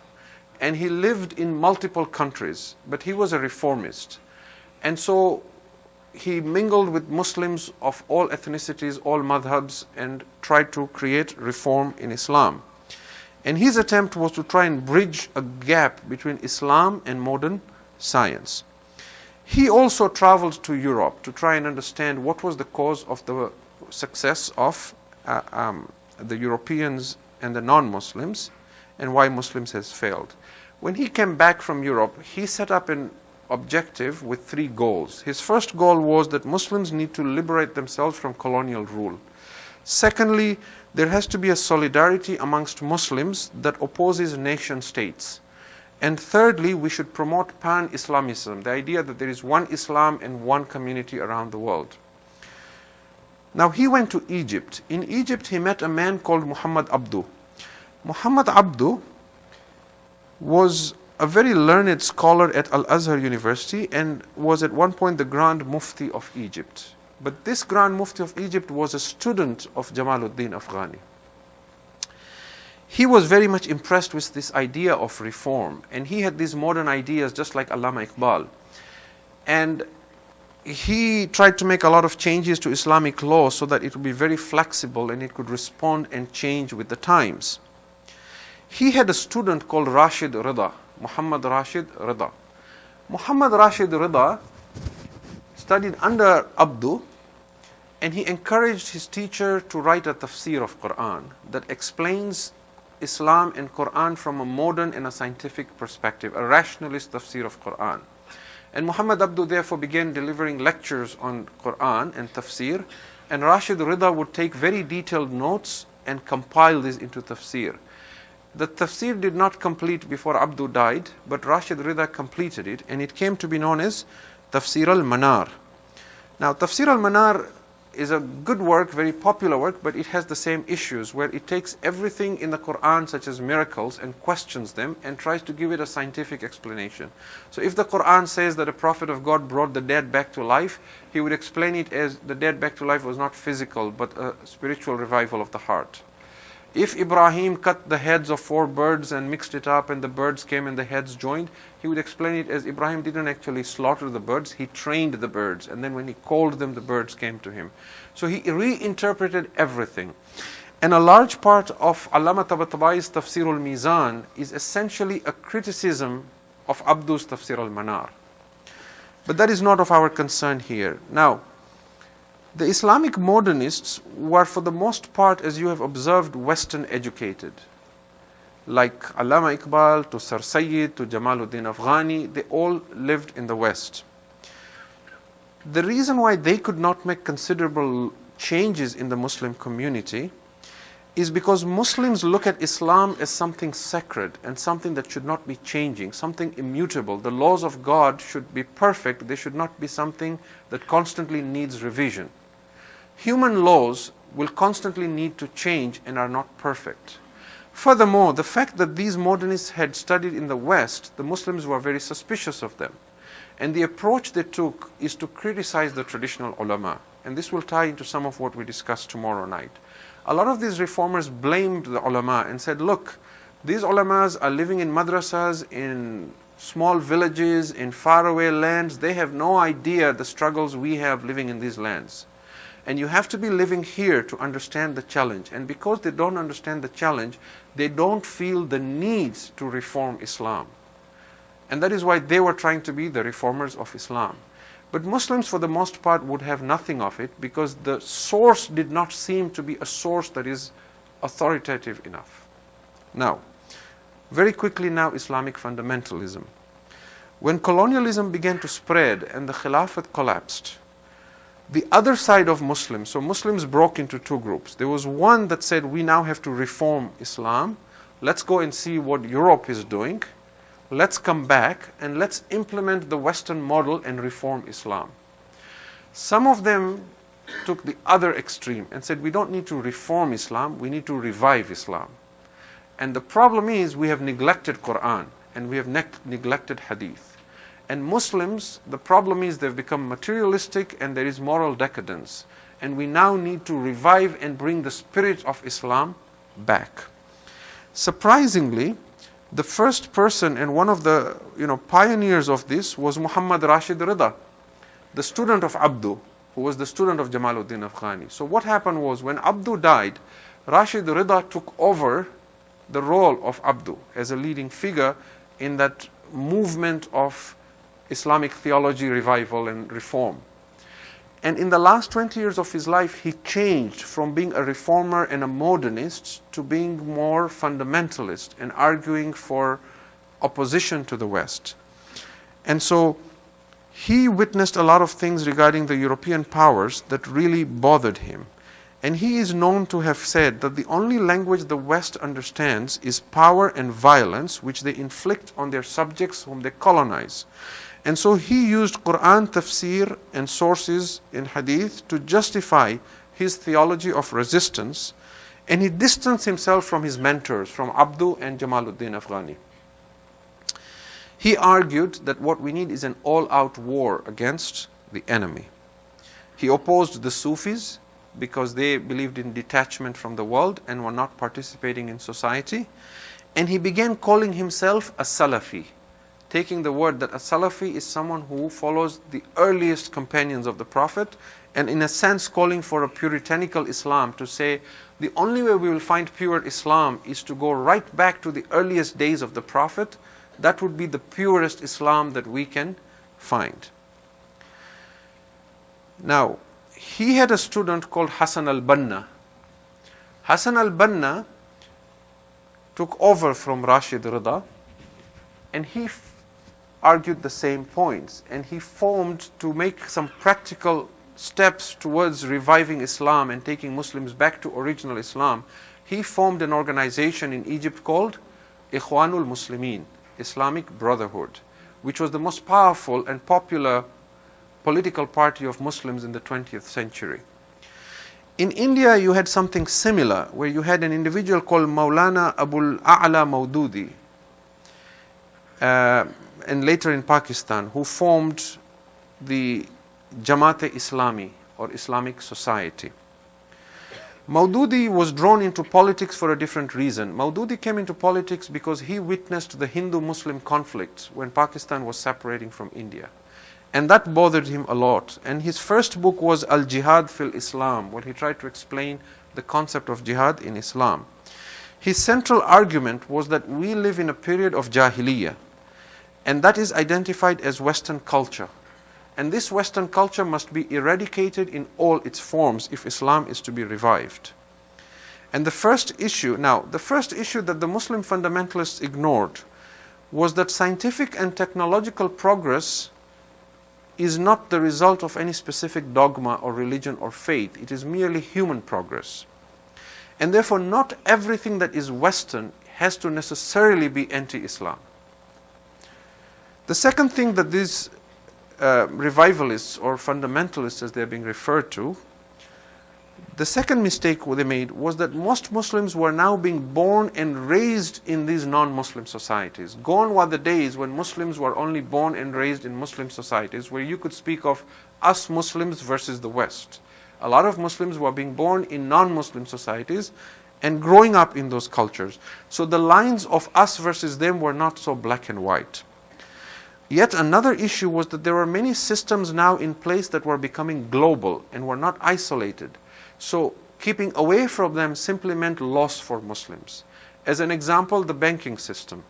And he lived in multiple countries. But he was a reformist. And so he mingled with Muslims of all ethnicities, all madhabs, and tried to create reform in Islam. And his attempt was to try and bridge a gap between Islam and modern science. He also traveled to Europe to try and understand what was the cause of the success of the Europeans and the non-Muslims, and why Muslims has failed. When he came back from Europe, he set up an objective with 3 goals. His first goal was that Muslims need to liberate themselves from colonial rule. Secondly, there has to be a solidarity amongst Muslims that opposes nation states. And thirdly, we should promote pan-Islamism, the idea that there is one Islam and one community around the world. Now he went to Egypt. In Egypt he met a man called Muhammad Abdu. Muhammad Abdu was a very learned scholar at Al-Azhar University and was at one point the Grand Mufti of Egypt. But this Grand Mufti of Egypt was a student of Jamaluddin Afghani. He was very much impressed with this idea of reform, and he had these modern ideas just like Allama Iqbal. And he tried to make a lot of changes to Islamic law so that it would be very flexible and it could respond and change with the times. He had a student called Rashid Rida, Muhammad Rashid Rida. Muhammad Rashid Rida studied under Abdu, and he encouraged his teacher to write a tafsir of Quran that explains Islam and Quran from a modern and a scientific perspective, a rationalist tafsir of Quran. And Muhammad Abdu therefore began delivering lectures on Quran and tafsir, and Rashid Rida would take very detailed notes and compile this into tafsir. The tafsir did not complete before Abdu died, but Rashid Rida completed it, and it came to be known as Tafsir al-Manar. Now, Tafsir al-Manar is a good work, very popular work, but it has the same issues where it takes everything in the Quran, such as miracles, and questions them and tries to give it a scientific explanation. So if the Quran says that a prophet of God brought the dead back to life, he would explain it as the dead back to life was not physical, but a spiritual revival of the heart. If Ibrahim cut the heads of 4 birds and mixed it up and the birds came and the heads joined, he would explain it as Ibrahim didn't actually slaughter the birds, he trained the birds, and then when he called them, the birds came to him. So he reinterpreted everything. And a large part of Allama Tabatabai's Tafsir al-Mizan is essentially a criticism of Abdu's Tafsir al-Manar. But that is not of our concern here. Now, the Islamic modernists were for the most part, as you have observed, Western educated. Like Allama Iqbal to Sir Sayyid to Jamaluddin Afghani, they all lived in the West. The reason why they could not make considerable changes in the Muslim community is because Muslims look at Islam as something sacred and something that should not be changing, something immutable. The laws of God should be perfect, they should not be something that constantly needs revision. Human laws will constantly need to change and are not perfect. Furthermore, the fact that these modernists had studied in the West, the Muslims were very suspicious of them. And the approach they took is to criticize the traditional ulama. And this will tie into some of what we discuss tomorrow night. A lot of these reformers blamed the ulama and said, look, these ulamas are living in madrasas, in small villages, in faraway lands. They have no idea the struggles we have living in these lands. And you have to be living here to understand the challenge. And because they don't understand the challenge, they don't feel the need to reform Islam. And that is why they were trying to be the reformers of Islam. But Muslims, for the most part, would have nothing of it because the source did not seem to be a source that is authoritative enough. Now, very quickly now, Islamic fundamentalism. When colonialism began to spread and the Khilafat collapsed, the other side of Muslims, so Muslims broke into 2 groups. There was one that said, we now have to reform Islam. Let's go and see what Europe is doing. Let's come back and let's implement the Western model and reform Islam. Some of them took the other extreme and said, we don't need to reform Islam, we need to revive Islam. And the problem is we have neglected Quran and we have neglected Hadith. And Muslims, the problem is they've become materialistic and there is moral decadence. And we now need to revive and bring the spirit of Islam back. Surprisingly, the first person and one of the pioneers of this was Muhammad Rashid Rida, the student of Abdu, who was the student of Jamaluddin Afghani. So what happened was when Abdu died, Rashid Rida took over the role of Abdu as a leading figure in that movement of Islamic theology revival and reform. And in the last 20 years of his life, he changed from being a reformer and a modernist to being more fundamentalist and arguing for opposition to the West. And so he witnessed a lot of things regarding the European powers that really bothered him. And he is known to have said that the only language the West understands is power and violence, which they inflict on their subjects whom they colonize. And so he used Quran tafsir and sources in Hadith to justify his theology of resistance, and he distanced himself from his mentors, from Abdu and Jamaluddin Afghani. He argued that what we need is an all-out war against the enemy. He opposed the Sufis because they believed in detachment from the world and were not participating in society. And he began calling himself a Salafi, taking the word that a Salafi is someone who follows the earliest companions of the Prophet, and in a sense calling for a puritanical Islam, to say the only way we will find pure Islam is to go right back to the earliest days of the Prophet. That would be the purest Islam that we can find. Now, he had a student called Hassan al-Banna. Hassan al-Banna took over from Rashid Rida, and he argued the same points, and he formed, to make some practical steps towards reviving Islam and taking Muslims back to original Islam, he formed an organization in Egypt called Ikhwanul Muslimin, Islamic Brotherhood, which was the most powerful and popular political party of Muslims in the 20th century. In India, you had something similar, where you had an individual called Maulana Abul A'la Maududi, and later in Pakistan, who formed the Jamate Islami, or Islamic Society. Maududi was drawn into politics for a different reason. Maududi came into politics because he witnessed the Hindu-Muslim conflict when Pakistan was separating from India. And that bothered him a lot. And his first book was Al-Jihad fil Islam, where he tried to explain the concept of jihad in Islam. His central argument was that we live in a period of Jahiliyyah, and that is identified as Western culture. And this Western culture must be eradicated in all its forms if Islam is to be revived. And the first issue that the Muslim fundamentalists ignored was that scientific and technological progress is not the result of any specific dogma or religion or faith. It is merely human progress. And therefore, not everything that is Western has to necessarily be anti-Islam. The second thing that these revivalists or fundamentalists, as they're being referred to, the second mistake they made was that most Muslims were now being born and raised in these non-Muslim societies. Gone were the days when Muslims were only born and raised in Muslim societies, where you could speak of us Muslims versus the West. A lot of Muslims were being born in non-Muslim societies and growing up in those cultures. So the lines of us versus them were not so black and white. Yet another issue was that there were many systems now in place that were becoming global and were not isolated. So keeping away from them simply meant loss for Muslims. As an example, the banking system.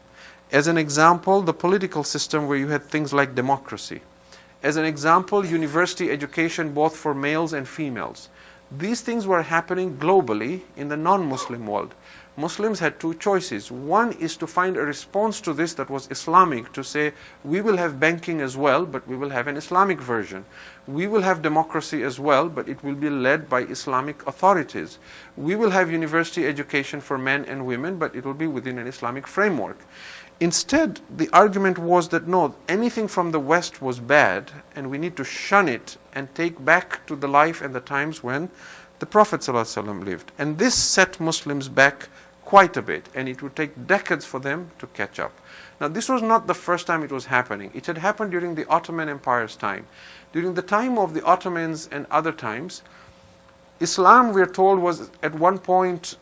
As an example, the political system, where you had things like democracy. As an example, university education both for males and females. These things were happening globally in the non-Muslim world. Muslims had two choices. One is to find a response to this that was Islamic, to say, we will have banking as well, but we will have an Islamic version. We will have democracy as well, but it will be led by Islamic authorities. We will have university education for men and women, but it will be within an Islamic framework. Instead, the argument was that no, anything from the West was bad, and we need to shun it and take back to the life and the times when the Prophet ﷺ lived. And this set Muslims back quite a bit, and it would take decades for them to catch up. Now, this was not the first time it was happening. It had happened during the Ottoman Empire's time. During the time of the Ottomans and other times, Islam, we are told, was at one point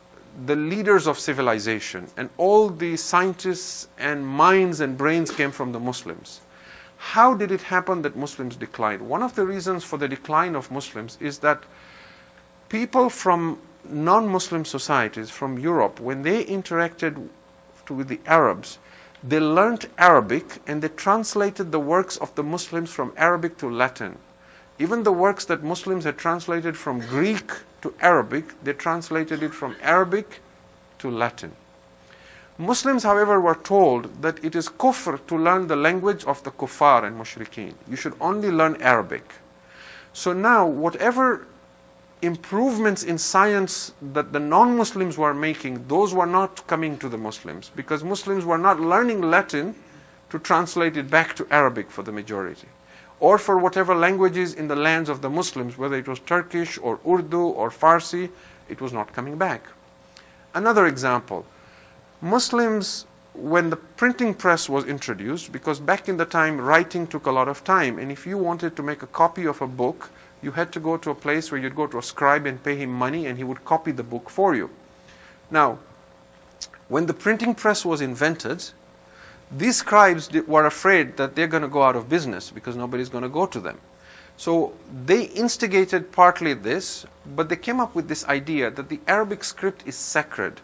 the leaders of civilization, and all the scientists and minds and brains came from the Muslims. How did it happen that Muslims declined? One of the reasons for the decline of Muslims is that people from non-Muslim societies, from Europe, when they interacted with the Arabs, they learned Arabic and they translated the works of the Muslims from Arabic to Latin. Even the works that Muslims had translated from Greek to Arabic, they translated it from Arabic to Latin. Muslims, however, were told that it is kufr to learn the language of the kuffar and mushrikeen. You should only learn Arabic. So now, whatever improvements in science that the non-Muslims were making, those were not coming to the Muslims, because Muslims were not learning Latin to translate it back to Arabic for the majority, or for whatever languages in the lands of the Muslims, whether it was Turkish or Urdu or Farsi, it was not coming back. Another example, Muslims, when the printing press was introduced, because back in the time writing took a lot of time, and if you wanted to make a copy of a book, you had to go to a place where you'd go to a scribe and pay him money and he would copy the book for you. Now, when the printing press was invented, these scribes were afraid that they're going to go out of business because nobody's going to go to them. So they instigated partly this, but they came up with this idea that the Arabic script is sacred.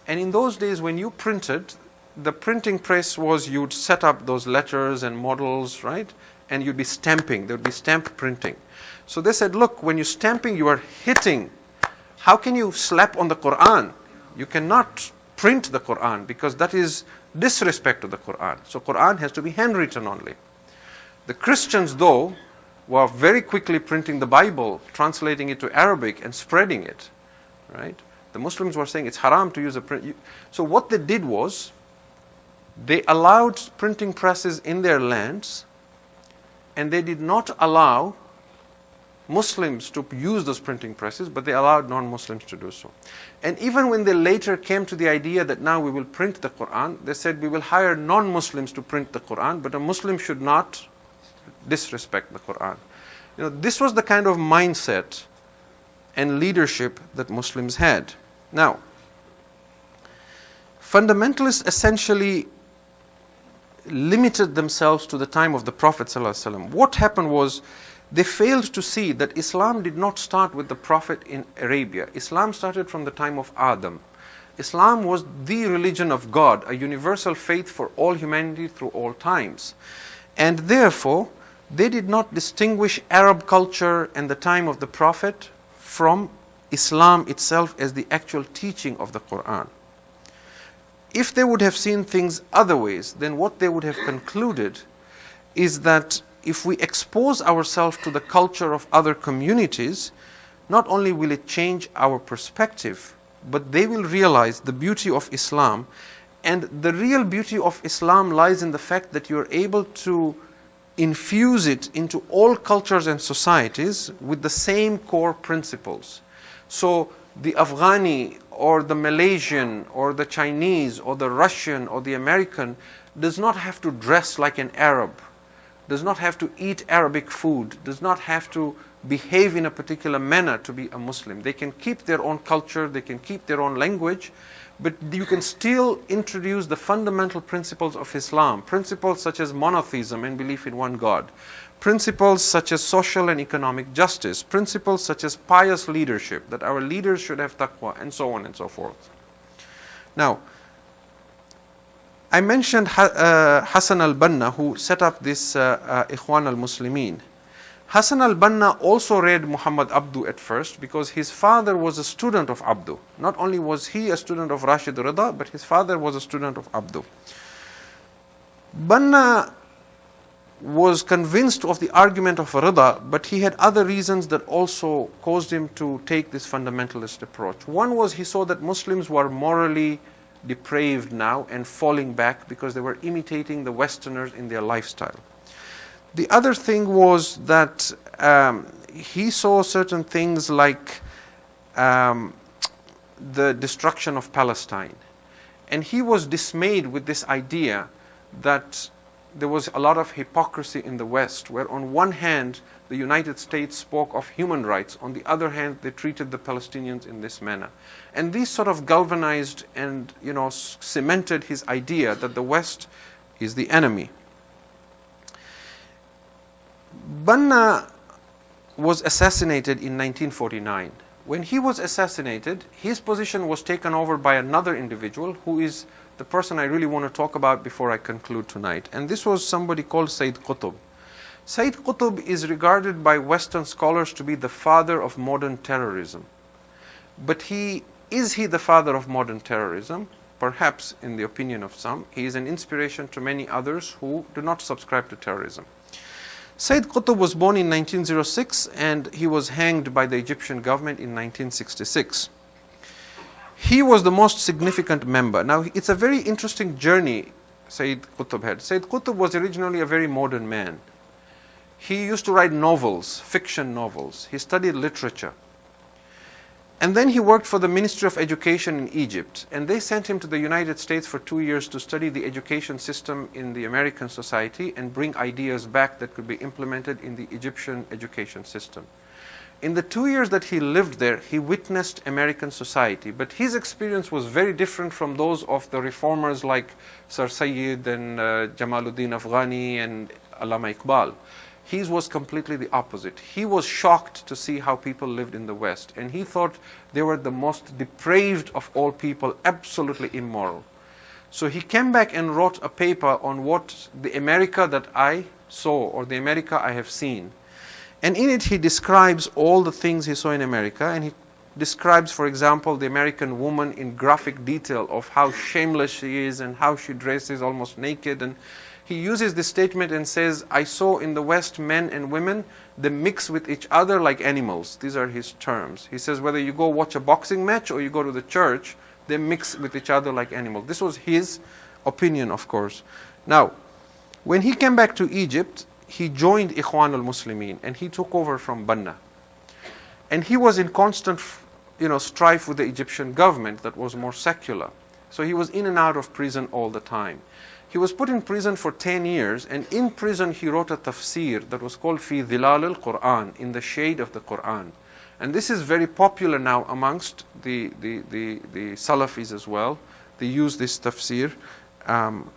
And in those days when you printed, the printing press was you'd set up those letters and models, right? And you'd be stamping. There would be stamp printing. So they said, look, when you're stamping, you are hitting. How can you slap on the Quran? You cannot print the Quran because that is disrespect to the Quran. So Quran has to be handwritten only. The Christians, though, were very quickly printing the Bible, translating it to Arabic and spreading it, right? The Muslims were saying it's haram to use a print. So what they did was, they allowed printing presses in their lands, and they did not allow Muslims to use those printing presses, but they allowed non-Muslims to do so. And even when they later came to the idea that now we will print the Quran, they said we will hire non-Muslims to print the Quran, but a Muslim should not disrespect the Quran. You know, this was the kind of mindset and leadership that Muslims had. Now, fundamentalists essentially limited themselves to the time of the Prophet ﷺ. What happened was, they failed to see that Islam did not start with the Prophet in Arabia. Islam started from the time of Adam. Islam was the religion of God, a universal faith for all humanity through all times. And therefore, they did not distinguish Arab culture and the time of the Prophet from Islam itself as the actual teaching of the Quran. If they would have seen things other ways, then what they would have concluded is that if we expose ourselves to the culture of other communities, not only will it change our perspective, but they will realize the beauty of Islam. And the real beauty of Islam lies in the fact that you're able to infuse it into all cultures and societies with the same core principles. So the Afghani or the Malaysian or the Chinese or the Russian or the American does not have to dress like an Arab, does not have to eat Arabic food, does not have to behave in a particular manner to be a Muslim. They can keep their own culture, they can keep their own language, but you can still introduce the fundamental principles of Islam, principles such as monotheism and belief in one God, principles such as social and economic justice, principles such as pious leadership, that our leaders should have taqwa, and so on and so forth. Now, I mentioned Hassan al-Banna, who set up this Ikhwan al-Muslimin. Hassan al-Banna also read Muhammad Abdu at first because his father was a student of Abdu. Not only was he a student of Rashid Rida, but his father was a student of Abdu. Banna was convinced of the argument of Rida, but he had other reasons that also caused him to take this fundamentalist approach. One was he saw that Muslims were morally depraved now and falling back because they were imitating the Westerners in their lifestyle. The other thing was that he saw certain things like the destruction of Palestine. And he was dismayed with this idea that there was a lot of hypocrisy in the West, where on one hand, the United States spoke of human rights. On the other hand, they treated the Palestinians in this manner. And this sort of galvanized and, cemented his idea that the West is the enemy. Banna was assassinated in 1949. When he was assassinated, his position was taken over by another individual who is the person I really want to talk about before I conclude tonight. And this was somebody called Sayyid Qutb. Sayyid Qutb is regarded by Western scholars to be the father of modern terrorism. But is he the father of modern terrorism? perhaps in the opinion of some, he is an inspiration to many others who do not subscribe to terrorism. Sayyid Qutb was born in 1906 and he was hanged by the Egyptian government in 1966. He was the most significant member. Now, it's a very interesting journey Sayyid Qutb had. Sayyid Qutb was originally a very modern man. He used to write novels, fiction novels. He studied literature. And then he worked for the Ministry of Education in Egypt. And they sent him to the United States for 2 years to study the education system in the American society and bring ideas back that could be implemented in the Egyptian education system. In the 2 years that he lived there, he witnessed American society. But his experience was very different from those of the reformers like Sir Sayyid and Jamaluddin Afghani and Allama Iqbal. His was completely the opposite. He was shocked to see how people lived in the West. And he thought they were the most depraved of all people, absolutely immoral. So he came back and wrote a paper on what the America that I saw, or the America I have seen. And in it he describes all the things he saw in America. And he describes, for example, the American woman in graphic detail of how shameless she is and how she dresses almost naked. And he uses this statement and says, I saw in the West men and women, they mix with each other like animals. These are his terms. He says, whether you go watch a boxing match or you go to the church, they mix with each other like animals. This was his opinion, of course. Now, when he came back to Egypt, he joined Ikhwan al-Muslimin and he took over from Banna. And he was in constant strife with the Egyptian government that was more secular. So he was in and out of prison all the time. He was put in prison for 10 years, and in prison he wrote a tafsir that was called Fi Dhilal al-Quran, in the shade of the Quran. And this is very popular now amongst the Salafis as well. They use this tafsir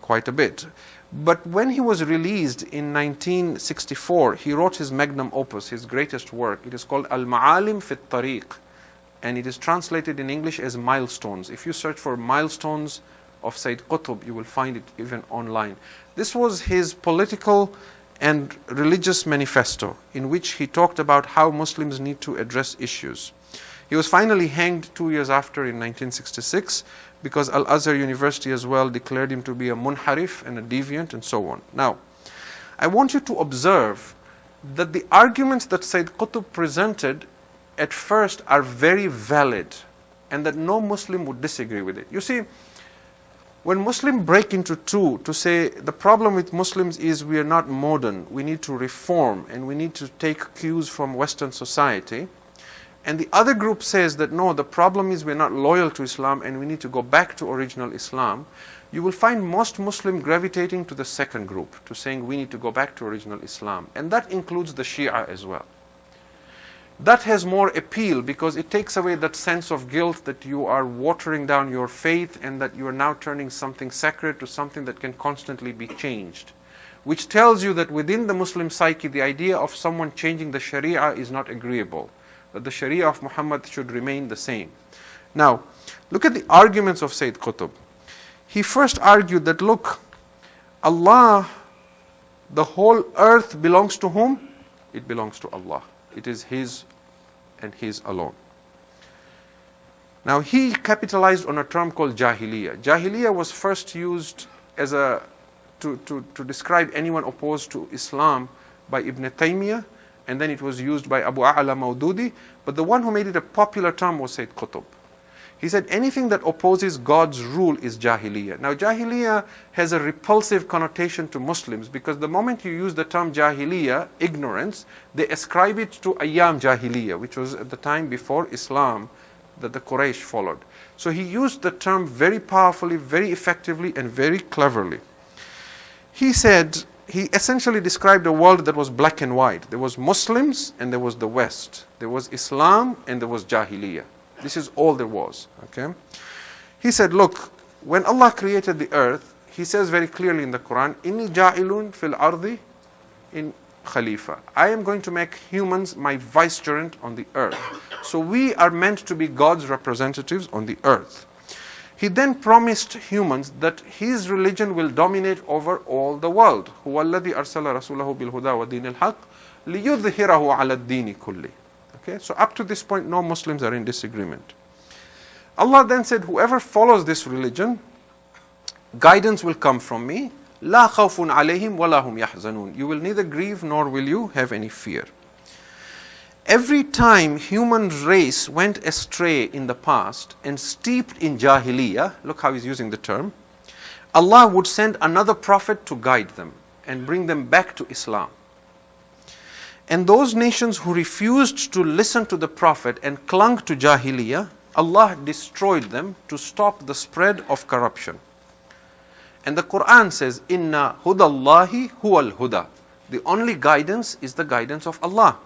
quite a bit. But when he was released in 1964, he wrote his magnum opus, his greatest work. It is called Al-Ma'alim fi Tariq, and it is translated in English as Milestones. If you search for Milestones of Sayyid Qutb, you will find it even online. This was his political and religious manifesto in which he talked about how Muslims need to address issues. He was finally hanged 2 years after in 1966 because Al-Azhar University as well declared him to be a munharif and a deviant and so on. Now, I want you to observe that the arguments that Sayyid Qutb presented at first are very valid and that no Muslim would disagree with it. You see, when Muslims break into two to say the problem with Muslims is we are not modern, we need to reform and we need to take cues from Western society, and the other group says that no, the problem is we're not loyal to Islam and we need to go back to original Islam, you will find most Muslims gravitating to the second group, to saying we need to go back to original Islam. And that includes the Shia as well. That has more appeal because it takes away that sense of guilt that you are watering down your faith and that you are now turning something sacred to something that can constantly be changed. Which tells you that within the Muslim psyche, the idea of someone changing the Sharia is not agreeable. That the Sharia of Muhammad should remain the same. Now, look at the arguments of Sayyid Qutb. He first argued that, look, Allah, the whole earth belongs to whom? It belongs to Allah. It is His and His alone. Now he capitalized on a term called Jahiliyyah. Jahiliyyah was first used as to describe anyone opposed to Islam by Ibn Taymiyyah, and then it was used by Abu A'la Maududi, but the one who made it a popular term was Sayyid Qutb. He said anything that opposes God's rule is Jahiliyyah. Now Jahiliyyah has a repulsive connotation to Muslims because the moment you use the term Jahiliyyah, ignorance, they ascribe it to Ayyam Jahiliyyah, which was at the time before Islam that the Quraysh followed. So he used the term very powerfully, very effectively, and very cleverly. He said, he essentially described a world that was black and white. There was Muslims and there was the West. There was Islam and there was Jahiliyyah. This is all there was. Okay? He said, look, when Allah created the earth, He says very clearly in the Quran, Inni ja'ilun fil ardi in Khalifa. I am going to make humans my vicegerent on the earth. So we are meant to be God's representatives on the earth. He then promised humans that His religion will dominate over all the world. هُوَ الَّذِي أَرْسَلَ رَسُولَهُ بِالْهُدَى وَدِينِ الْحَقِّ لِيُظْهِرَهُ عَلَى الدِّينِ كُلِّهِ. Okay, so up to this point, no Muslims are in disagreement. Allah then said, whoever follows this religion guidance will come from me. لا خوف عليهم ولا هم يحزنون. You will neither grieve nor will you have any fear. Every time human race went astray in the past and steeped in Jahiliyyah, look how he's using the term, Allah would send another prophet to guide them and bring them back to Islam. And those nations who refused to listen to the prophet and clung to Jahiliyyah, Allah destroyed them to stop the spread of corruption. And the Quran says, Inna hudallahi huwal huda. The only guidance is the guidance of Allah.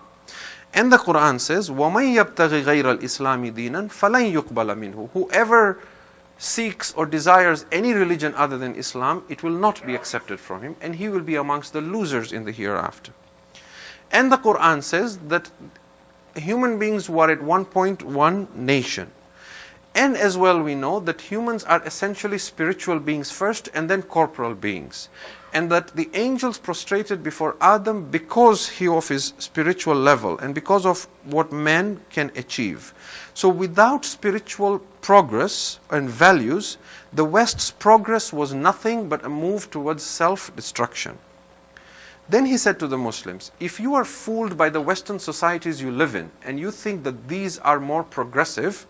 And the Quran says, وَمَن يَبْتَغِ غَيْرَ الْإِسْلَامِ دِينًا فَلَن يُقْبَلَ مِنْهُ. Whoever seeks or desires any religion other than Islam, it will not be accepted from him, and he will be amongst the losers in the hereafter. And the Quran says that human beings were at one point one nation. And as well we know that humans are essentially spiritual beings first and then corporal beings. And that the angels prostrated before Adam because of his spiritual level and because of what man can achieve. So without spiritual progress and values, the West's progress was nothing but a move towards self-destruction. Then he said to the Muslims, if you are fooled by the Western societies you live in and you think that these are more progressive,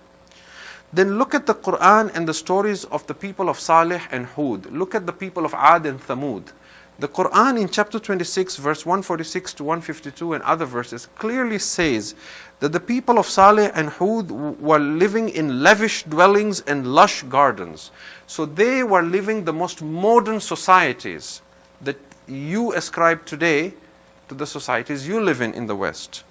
then look at the Quran and the stories of the people of Salih and Hud. Look at the people of Ad and Thamud. The Quran in chapter 26, verse 146 to 152 and other verses clearly says that the people of Salih and Hud were living in lavish dwellings and lush gardens. So they were living the most modern societies that you ascribe today to the societies you live in the West.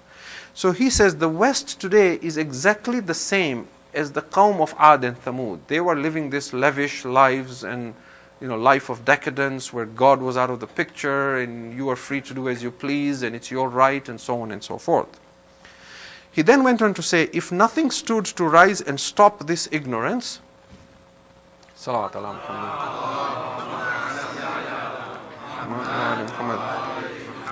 So he says the West today is exactly the same as the Qawm of Ad and Thamud. They were living this lavish lives and life of decadence where God was out of the picture and you are free to do as you please and it's your right and so on and so forth. He then went on to say, if nothing stood to rise and stop this ignorance, Salawat ala Muhammad.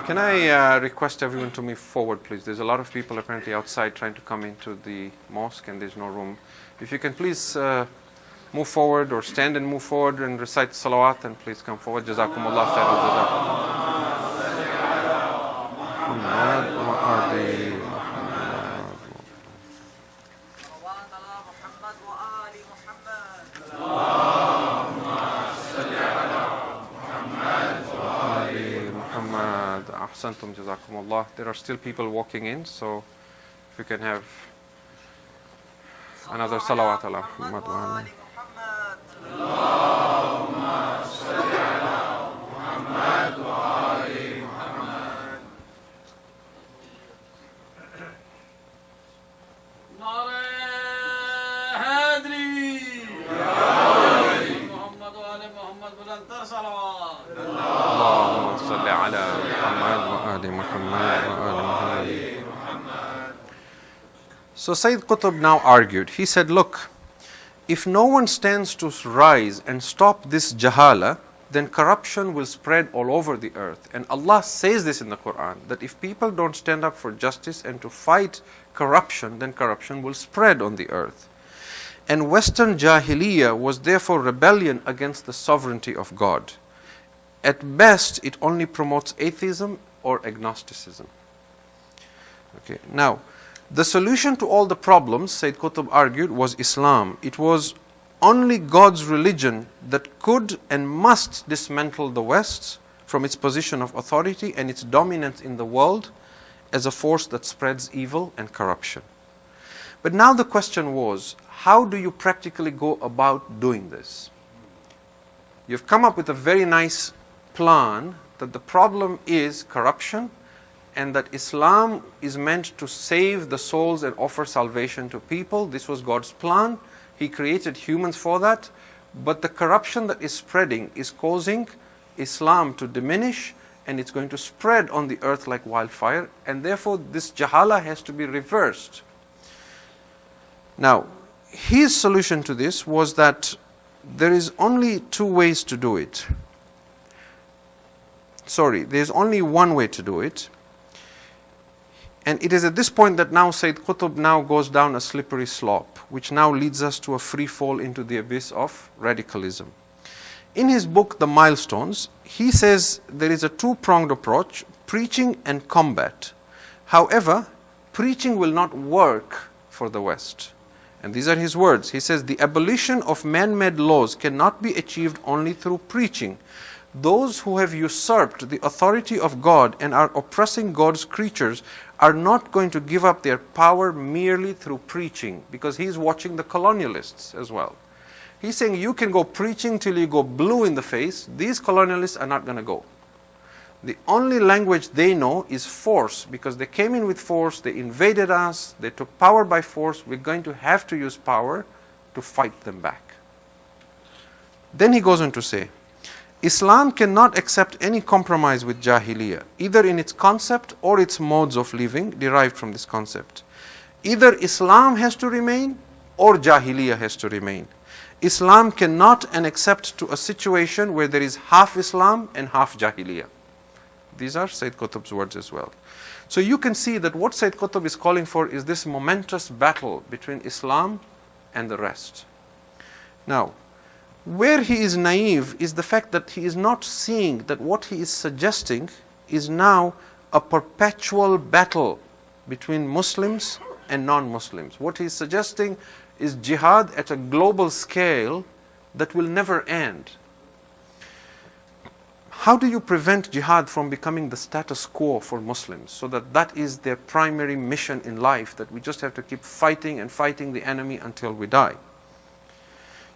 Can I request everyone to move forward, please? There's a lot of people apparently outside trying to come into the mosque and there's no room. If you can please move forward or stand and move forward and recite salawat, and please come forward. Jazakumullah khairan. Ahsantum, jazakumullah. There are still people walking in, so if we can have another salawat ala Muhammad wa ali. Allahumma salli ala Muhammad wa ali Muhammad. Nare hadri ya Muhammad wa ali Muhammad bulantar salawat. Allahumma salli ala So Sayyid Qutb now argued. He said, look, if no one stands to rise and stop this jahala, then corruption will spread all over the earth. And Allah says this in the Quran, that if people don't stand up for justice and to fight corruption, then corruption will spread on the earth. And Western Jahiliyyah was therefore rebellion against the sovereignty of God. At best, it only promotes atheism or agnosticism. Okay. Now, the solution to all the problems, Sayyid Qutb argued, was Islam. It was only God's religion that could and must dismantle the West from its position of authority and its dominance in the world as a force that spreads evil and corruption. But now the question was, how do you practically go about doing this? You've come up with a very nice plan that the problem is corruption and that Islam is meant to save the souls and offer salvation to people. This was God's plan. He created humans for that. But the corruption that is spreading is causing Islam to diminish, and it's going to spread on the earth like wildfire, and therefore this jahala has to be reversed. Now, his solution to this was that there is only two ways to do it. There's only one way to do it. And it is at this point that now Sayyid Qutb now goes down a slippery slope, which now leads us to a free fall into the abyss of radicalism. in his book, The Milestones, he says there is a two-pronged approach, preaching and combat. However, preaching will not work for the West. And these are his words. He says, the abolition of man-made laws cannot be achieved only through preaching. Those who have usurped the authority of God and are oppressing God's creatures are not going to give up their power merely through preaching, because he's watching the colonialists as well. He's saying you can go preaching till you go blue in the face. These colonialists are not going to go. The only language they know is force, because they came in with force, they invaded us, they took power by force. We're going to have to use power to fight them back. Then he goes on to say, Islam cannot accept any compromise with Jahiliyyah, either in its concept or its modes of living derived from this concept. Either Islam has to remain or Jahiliyyah has to remain. Islam cannot and accept to a situation where there is half Islam and half Jahiliyyah. These are Sayyid Qutb's words as well. So you can see that what Sayyid Qutb is calling for is this momentous battle between Islam and the rest. Now, where he is naive is the fact that he is not seeing that what he is suggesting is now a perpetual battle between Muslims and non-Muslims. What he is suggesting is jihad at a global scale that will never end. How do you prevent jihad from becoming the status quo for Muslims, so that that is their primary mission in life, that we just have to keep fighting and fighting the enemy until we die?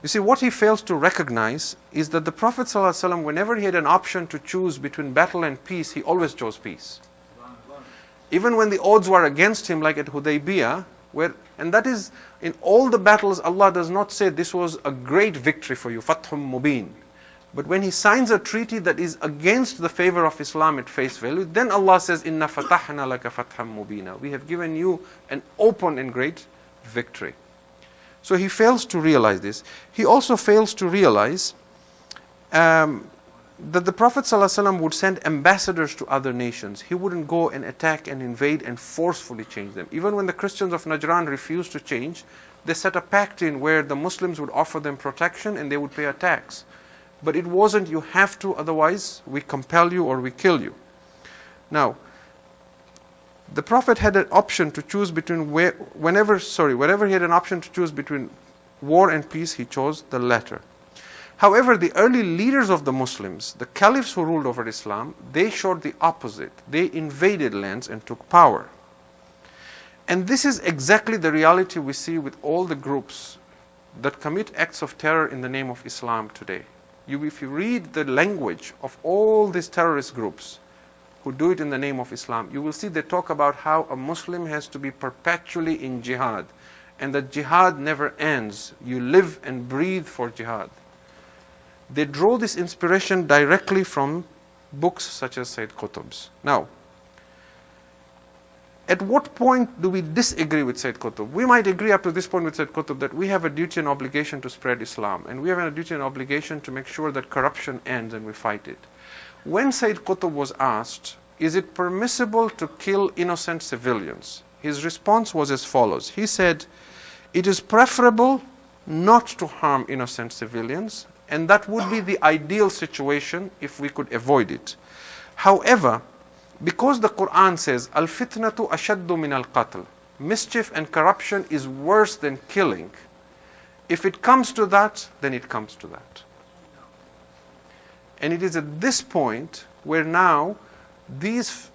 You see, what he fails to recognize is that the Prophet ﷺ, whenever he had an option to choose between battle and peace, he always chose peace. Even when the odds were against him, like at Hudaybiyah, and that is, in all the battles, Allah does not say this was a great victory for you, Fathum Mubin. But when he signs a treaty that is against the favor of Islam at face value, then Allah says, Inna fatahna laka fatham mubina. We have given you an open and great victory. So he fails to realize this. He also fails to realize that the Prophet ﷺ would send ambassadors to other nations. He wouldn't go and attack and invade and forcefully change them. Even when the Christians of Najran refused to change, they set a pact in where the Muslims would offer them protection and they would pay a tax. But it wasn't you have to, otherwise we compel you or we kill you. Now, the Prophet had an option to choose between whenever he had an option to choose between war and peace, he chose the latter. However, the early leaders of the Muslims, the caliphs who ruled over Islam, they showed the opposite. They invaded lands and took power. And this is exactly the reality we see with all the groups that commit acts of terror in the name of Islam today. If you read the language of all these terrorist groups who do it in the name of Islam, you will see they talk about how a Muslim has to be perpetually in jihad, and that jihad never ends. You live and breathe for jihad. They draw this inspiration directly from books such as Sayyid Qutb's. Now, at what point do we disagree with Sayyid Qutb? We might agree up to this point with Sayyid Qutb that we have a duty and obligation to spread Islam, and we have a duty and obligation to make sure that corruption ends and we fight it. When Sayyid Qutb was asked, is it permissible to kill innocent civilians? His response was as follows. He said, it is preferable not to harm innocent civilians, and that would be the ideal situation if we could avoid it. However, because the Quran says, Al-fitnatu ashaddu min al-qatl, mischief and corruption is worse than killing. If it comes to that, then it comes to that. And it is at this point where now these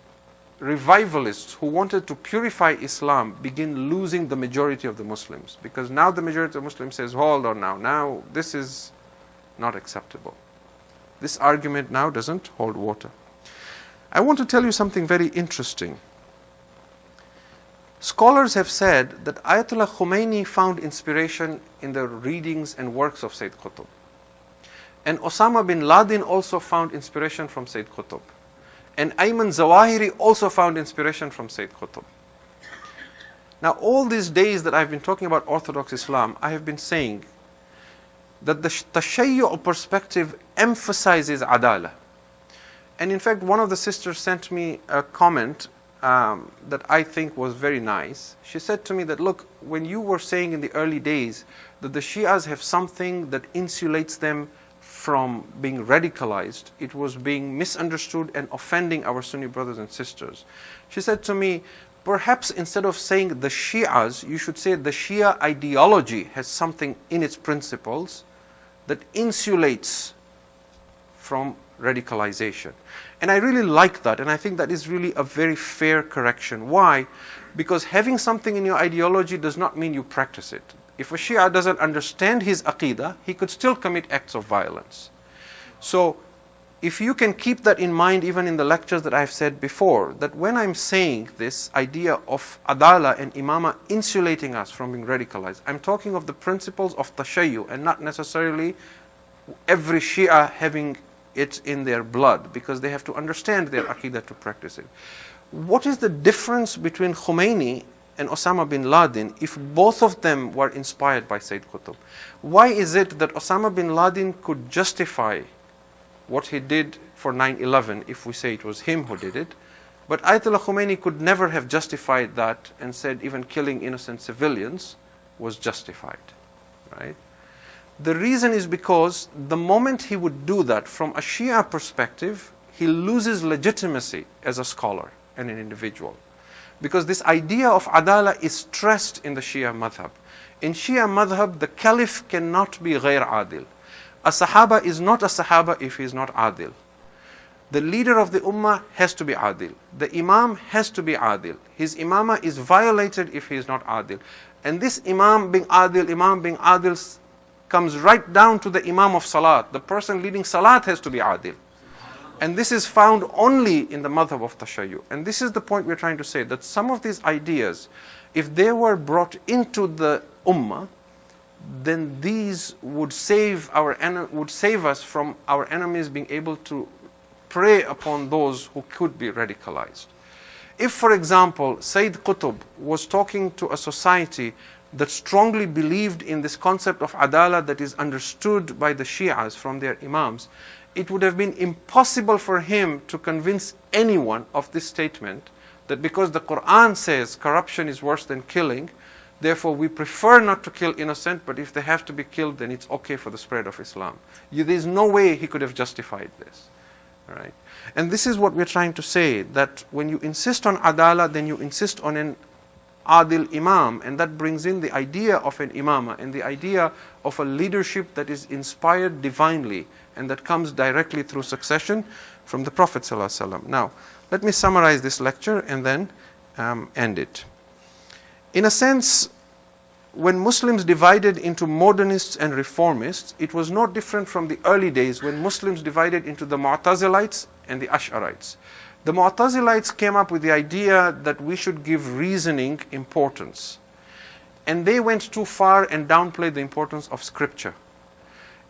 revivalists who wanted to purify Islam begin losing the majority of the Muslims. Because now the majority of Muslims says, hold on now this is not acceptable. This argument now doesn't hold water. I want to tell you something very interesting. Scholars have said that Ayatollah Khomeini found inspiration in the readings and works of Sayyid Qutb. And Osama bin Laden also found inspiration from Sayyid Qutb. And Ayman Zawahiri also found inspiration from Sayyid Qutb. Now, all these days that I've been talking about Orthodox Islam, I have been saying that the Tashayyu' perspective emphasizes adala. And in fact, one of the sisters sent me a comment that I think was very nice. She said to me that, look, when you were saying in the early days that the Shias have something that insulates them from being radicalized. It was being misunderstood and offending our Sunni brothers and sisters. She said to me, perhaps instead of saying the Shias, you should say the Shia ideology has something in its principles that insulates from radicalization. And I really like that, and I think that is really a very fair correction. Why? Because having something in your ideology does not mean you practice it. If a Shia doesn't understand his aqidah, he could still commit acts of violence. So, if you can keep that in mind, even in the lectures that I've said before, that when I'm saying this idea of adala and imama insulating us from being radicalized, I'm talking of the principles of tashayyu and not necessarily every Shia having it in their blood, because they have to understand their aqidah to practice it. What is the difference between Khomeini and Osama bin Laden if both of them were inspired by Sayyid Qutb? Why is it that Osama bin Laden could justify what he did for 9/11 if we say it was him who did it, but Ayatollah Khomeini could never have justified that and said even killing innocent civilians was justified, right? The reason is because the moment he would do that from a Shia perspective, he loses legitimacy as a scholar and an individual. Because this idea of adala is stressed in the Shia madhab. In Shia madhab, the caliph cannot be ghair adil. A sahaba is not a sahaba if he is not adil. The leader of the ummah has to be adil. The imam has to be adil. His imama is violated if he is not adil. And this imam being adil comes right down to the imam of salat. The person leading salat has to be adil. And this is found only in the madhab of tashayyu. And this is the point we're trying to say, that some of these ideas, if they were brought into the ummah, then these would save us from our enemies being able to prey upon those who could be radicalized. If, for example, Sayyid Qutb was talking to a society that strongly believed in this concept of adala that is understood by the Shias from their imams, it would have been impossible for him to convince anyone of this statement, that because the Quran says corruption is worse than killing, therefore we prefer not to kill innocent, but if they have to be killed, then it's okay for the spread of Islam. There's no way he could have justified this. Right? And this is what we're trying to say, that when you insist on adala, then you insist on an adil imam, and that brings in the idea of an imama and the idea of a leadership that is inspired divinely and that comes directly through succession from the Prophet ﷺ. Now, let me summarize this lecture and then end it. In a sense, when Muslims divided into modernists and reformists, it was no different from the early days when Muslims divided into the Mu'tazilites and the Ash'arites. The Mu'tazilites came up with the idea that we should give reasoning importance. And they went too far and downplayed the importance of scripture.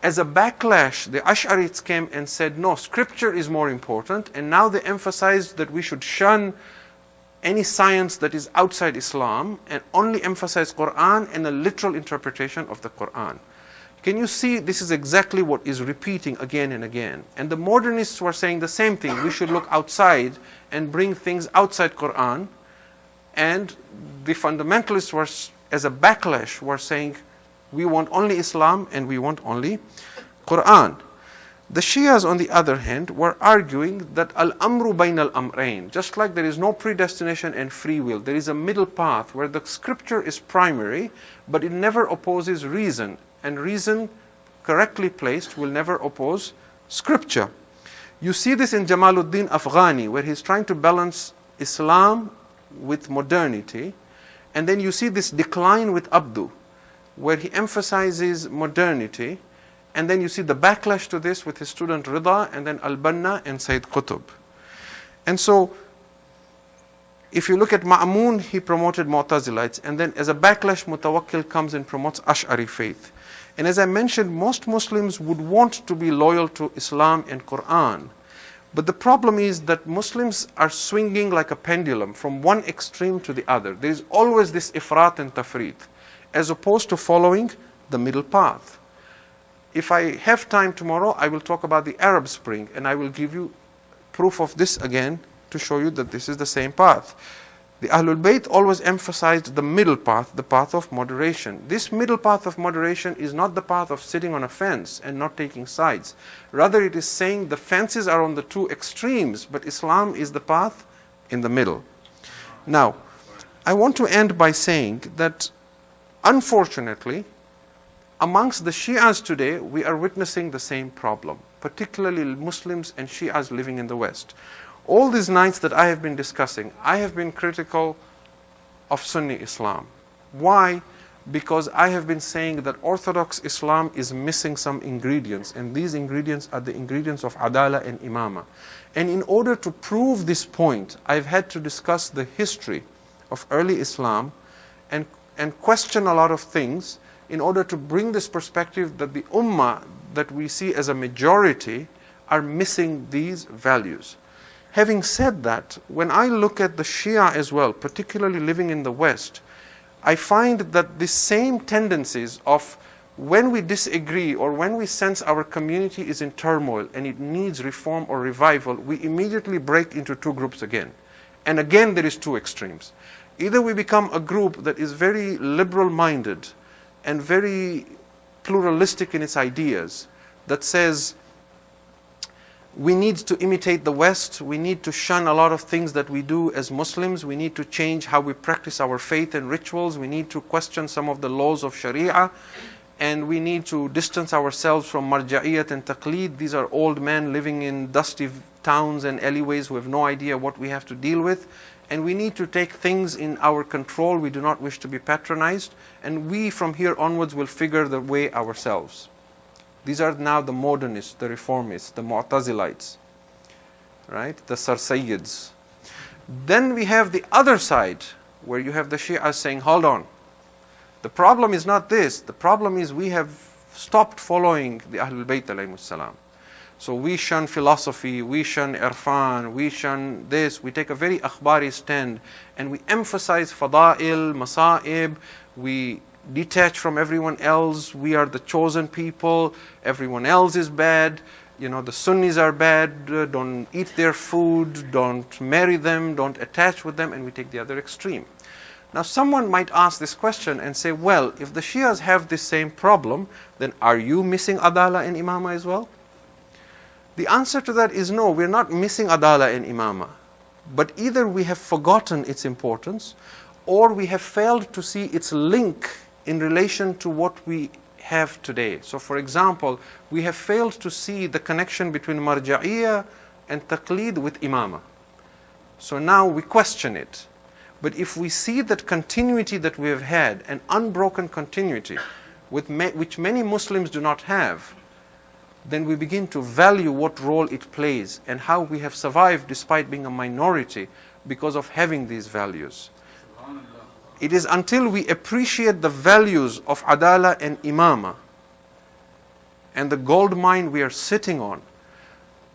As a backlash, the Ash'arites came and said, no, scripture is more important, and now they emphasized that we should shun any science that is outside Islam and only emphasize Quran and a literal interpretation of the Quran. Can you see this is exactly what is repeating again and again? And the modernists were saying the same thing. We should look outside and bring things outside Quran. And the fundamentalists were, as a backlash, were saying we want only Islam and we want only Quran. The Shias, on the other hand, were arguing that al-amru bayn al-amrayn, just like there is no predestination and free will, there is a middle path where the scripture is primary, but it never opposes reason, and reason correctly placed will never oppose scripture. You see this in Jamaluddin Afghani, where he's trying to balance Islam with modernity, and then you see this decline with Abdu, where he emphasizes modernity, and then you see the backlash to this with his student Rida, and then Al-Banna and Sayyid Qutb. And so, if you look at Ma'mun, he promoted Mu'tazilites, and then as a backlash, Mutawakkil comes and promotes Ash'ari faith. And as I mentioned, most Muslims would want to be loyal to Islam and Quran. But the problem is that Muslims are swinging like a pendulum from one extreme to the other. There is always this ifrat and tafrit, as opposed to following the middle path. If I have time tomorrow, I will talk about the Arab Spring, and I will give you proof of this again to show you that this is the same path. The Ahlul Bayt always emphasized the middle path, the path of moderation. This middle path of moderation is not the path of sitting on a fence and not taking sides. Rather, it is saying the fences are on the two extremes, but Islam is the path in the middle. Now, I want to end by saying that, unfortunately, amongst the Shias today, we are witnessing the same problem, particularly Muslims and Shias living in the West. All these nights that I have been discussing, I have been critical of Sunni Islam. Why? Because I have been saying that Orthodox Islam is missing some ingredients, and these ingredients are the ingredients of Adala and Imama. And in order to prove this point, I've had to discuss the history of early Islam and question a lot of things in order to bring this perspective that the Ummah that we see as a majority are missing these values. Having said that, when I look at the Shia as well, particularly living in the West, I find that the same tendencies of when we disagree or when we sense our community is in turmoil and it needs reform or revival, we immediately break into two groups again. And again, there is two extremes. Either we become a group that is very liberal-minded and very pluralistic in its ideas, that says, we need to imitate the West, we need to shun a lot of things that we do as Muslims, we need to change how we practice our faith and rituals, we need to question some of the laws of Sharia, and we need to distance ourselves from marja'iyat and taqleed. These are old men living in dusty towns and alleyways who have no idea what we have to deal with, and we need to take things in our control. We do not wish to be patronized, and we from here onwards will figure the way ourselves. These are now the modernists, the reformists, the Mu'tazilites, right? The Sarsayyids. Then we have the other side, where you have the Shia saying, hold on, the problem is not this, the problem is we have stopped following the Ahlul Bayt alayhimus salam. So we shun philosophy, we shun irfan, we shun this, we take a very akhbari stand, and we emphasize fada'il, masa'ib, we detach from everyone else, we are the chosen people, everyone else is bad, the Sunnis are bad, don't eat their food, don't marry them, don't attach with them, and we take the other extreme. Now someone might ask this question and say, well, if the Shias have this same problem, then are you missing Adala and Imama as well? The answer to that is no, we're not missing Adala and Imama, but either we have forgotten its importance, or we have failed to see its link in relation to what we have today. So for example, we have failed to see the connection between marja'iyah and taqleed with imama. So now we question it. But if we see that continuity that we have had, an unbroken continuity, which many Muslims do not have, then we begin to value what role it plays and how we have survived despite being a minority because of having these values. It is until we appreciate the values of Adala and Imama and the gold mine we are sitting on,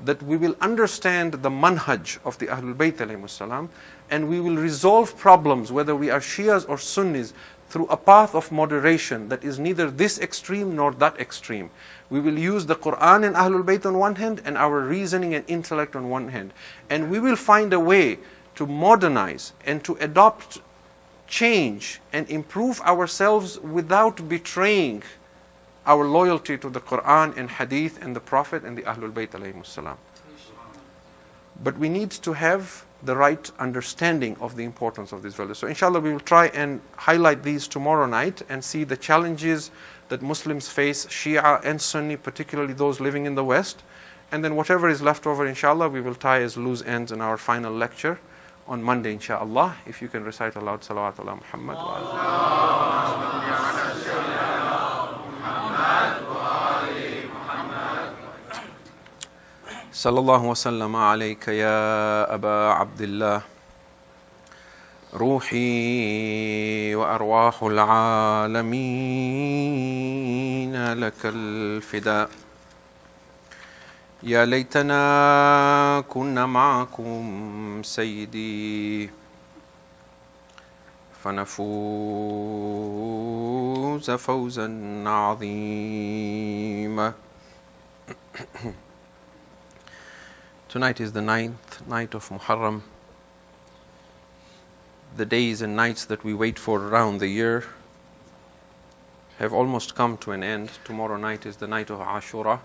that we will understand the manhaj of the Ahlul Bayt alayhimus salam, and we will resolve problems, whether we are Shias or Sunnis, through a path of moderation that is neither this extreme nor that extreme. We will use the Quran and Ahlul Bayt on one hand and our reasoning and intellect on one hand. And we will find a way to modernize and to adopt change and improve ourselves without betraying our loyalty to the Quran and Hadith and the Prophet and the Ahlul Bayt alayhimus salam. But we need to have the right understanding of the importance of these values. So inshallah we will try and highlight these tomorrow night and see the challenges that Muslims face, Shia and Sunni, particularly those living in the West. And then whatever is left over, inshallah, we will tie as loose ends in our final lecture on Monday, inshallah. If you can recite aloud, salawat ala Muhammad wa ala. صلى الله وسلم عليك يا أبا عبد الله روحي وأرواح العالمين لك الفداء يا ليتنا كنا معكم سيدي فنفوز فوزا عظيما. Tonight is the 9th night of Muharram, the days and nights that we wait for around the year have almost come to an end. Tomorrow night is the night of Ashura.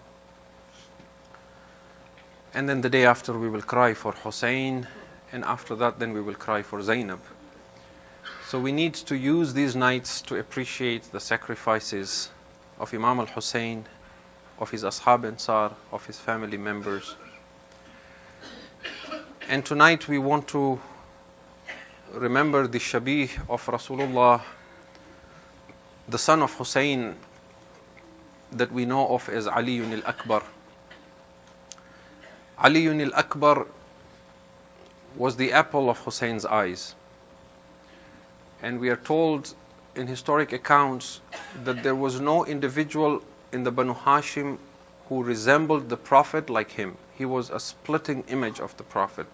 And then the day after we will cry for Hussein, and after that then we will cry for Zainab. So we need to use these nights to appreciate the sacrifices of Imam al-Hussein, of his Ashab Ansar, of his family members. And tonight we want to remember the Shabih of Rasulullah, the son of Hussein that we know of as Ali al-Akbar. Ali al-Akbar was the apple of Hussein's eyes. And we are told in historic accounts that there was no individual in the Banu Hashim who resembled the Prophet like him. He was a splitting image of the Prophet.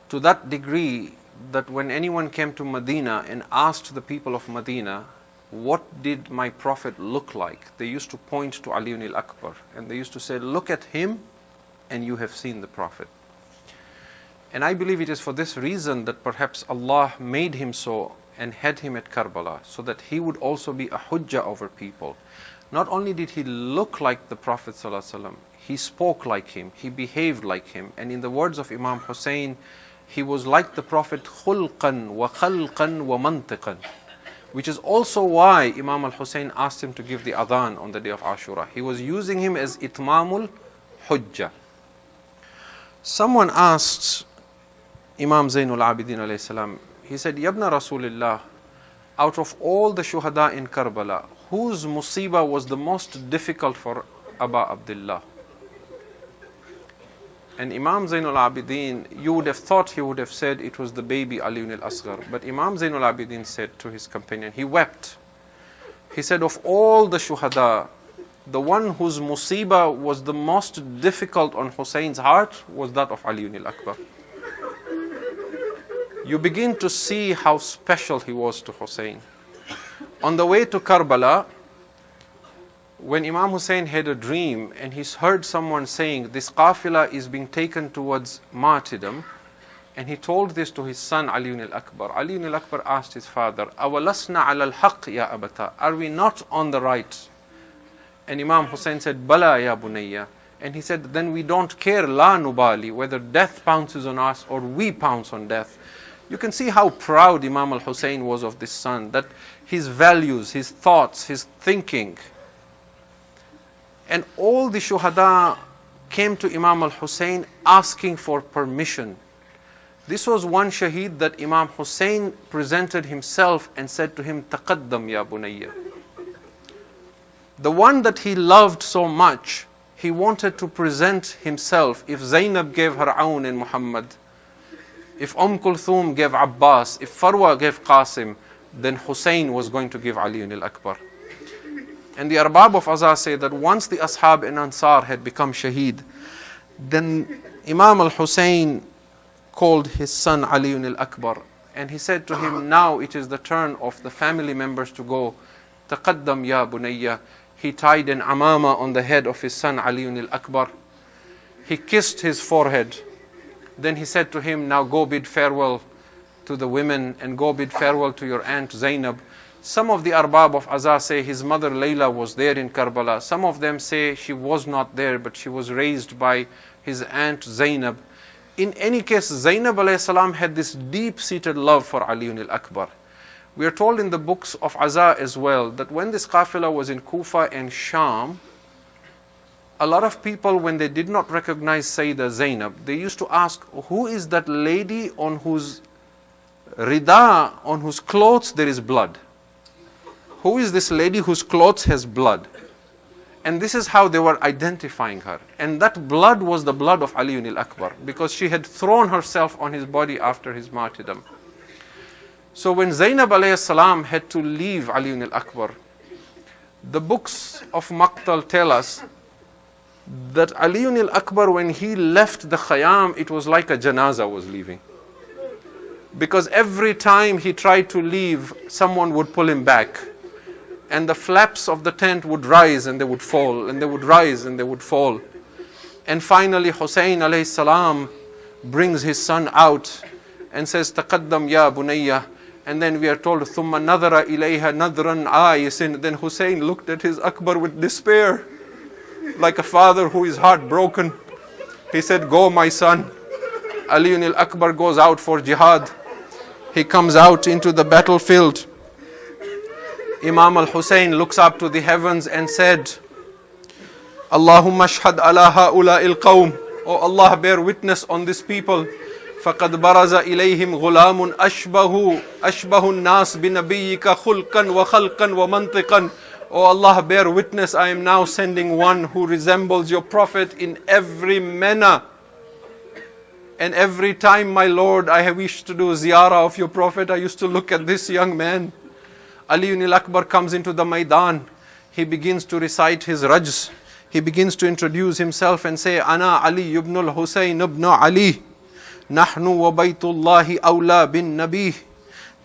To that degree that when anyone came to Medina and asked the people of Medina, what did my Prophet look like? They used to point to Ali al-Akbar and they used to say, look at him and you have seen the Prophet. And I believe it is for this reason that perhaps Allah made him so and had him at Karbala, so that he would also be a hujjah over people. Not only did he look like the Prophet ﷺ, he spoke like him, he behaved like him. And in the words of Imam Hussein, he was like the Prophet khulqan wa khalqan wa mantiqan, which is also why Imam al-Hussein asked him to give the adhan on the day of Ashura. He was using him as itmamul hujjah. Someone asked Imam Zainul Abidin alayhi salam, he said, Yabna Rasulullah, out of all the shuhada in Karbala, whose musibah was the most difficult for Aba Abdullah? And Imam Zainul Abidin, you would have thought he would have said it was the baby Ali al-Asghar. But Imam Zainul Abidin said to his companion, he wept. He said, of all the shuhada, the one whose musibah was the most difficult on Hussein's heart was that of Ali al-Akbar. You begin to see how special he was to Hussein. On the way to Karbala, when Imam Hussein had a dream and he heard someone saying, this qafila is being taken towards martyrdom, and he told this to his son Ali al-Akbar. Ali al-Akbar asked his father, awalasna ala al-haq ya abata, are we not on the right? And Imam Hussein said, bala ya bunayya. And he said, then we don't care, la nubali, whether death pounces on us or we pounce on death. You can see how proud Imam al-Hussein was of this son, that his values, his thoughts, his thinking. And all the shuhada came to Imam al-Hussein asking for permission. This was one shaheed that Imam Hussein presented himself and said to him, taqaddam ya bunayya. The one that he loved so much, he wanted to present himself. If Zainab gave her Aun and Muhammad, if Kulthum gave Abbas, if Farwa gave Qasim, then Hussein was going to give Ali al-Akbar. And the Arbab of Azhar say that once the Ashab and Ansar had become shaheed, then Imam al-Hussein called his son Ali al-Akbar and he said to him, now it is the turn of the family members to go. Taqaddam ya bunayya. He tied an amama on the head of his son Ali al-Akbar. He kissed his forehead. Then he said to him, now go bid farewell to the women and go bid farewell to your aunt Zainab. Some of the Arbab of Azhar say his mother Layla was there in Karbala. Some of them say she was not there, but she was raised by his aunt Zainab. In any case, Zainab alayhi salam had this deep-seated love for Ali al-Akbar. We are told in the books of Azhar as well that when this qafila was in Kufa and Sham, a lot of people, when they did not recognize Sayyidah Zainab, they used to ask, who is that lady on whose rida, on whose clothes there is blood? Who is this lady whose clothes has blood? And this is how they were identifying her. And that blood was the blood of Ali al-Akbar, because she had thrown herself on his body after his martyrdom. So when Zainab alayhi salam had to leave Ali al-Akbar, the books of Maqtal tell us that Ali al-Akbar, when he left the Khayyam, it was like a janaza was leaving. Because every time he tried to leave, someone would pull him back. And the flaps of the tent would rise and they would fall, and they would rise and they would fall. And finally Hussein alayhi salam brings his son out and says, Taqaddam ya bunayya. And then we are told, Thumma nadara ilayha nadran ayisin. Then Hussein looked at his Akbar with despair, like a father who is heartbroken. He said, go my son. Ali ibn al-Akbar goes out for jihad. He comes out into the battlefield. Imam al-Hussein looks up to the heavens and said, Allahumma shhad ala ha'ula il-qawm. Oh Allah, bear witness on this people. فَقَدْ بَرَزَ إِلَيْهِمْ غُلَامٌ أَشْبَهُ النَّاسِ بِنَبِيِّكَ خُلْقًا وَخَلْقًا وَمَنْطِقًا. Oh Allah, bear witness, I am now sending one who resembles your Prophet in every manner. And every time, my Lord, I have wished to do ziyarah of your Prophet, I used to look at this young man. Ali ibn al-Akbar comes into the Maidan. He begins to recite his rajz. He begins to introduce himself and say, Ana Ali ibn al-Husayn ibn Ali. Nahnu wa baytullahi awla bin nabi.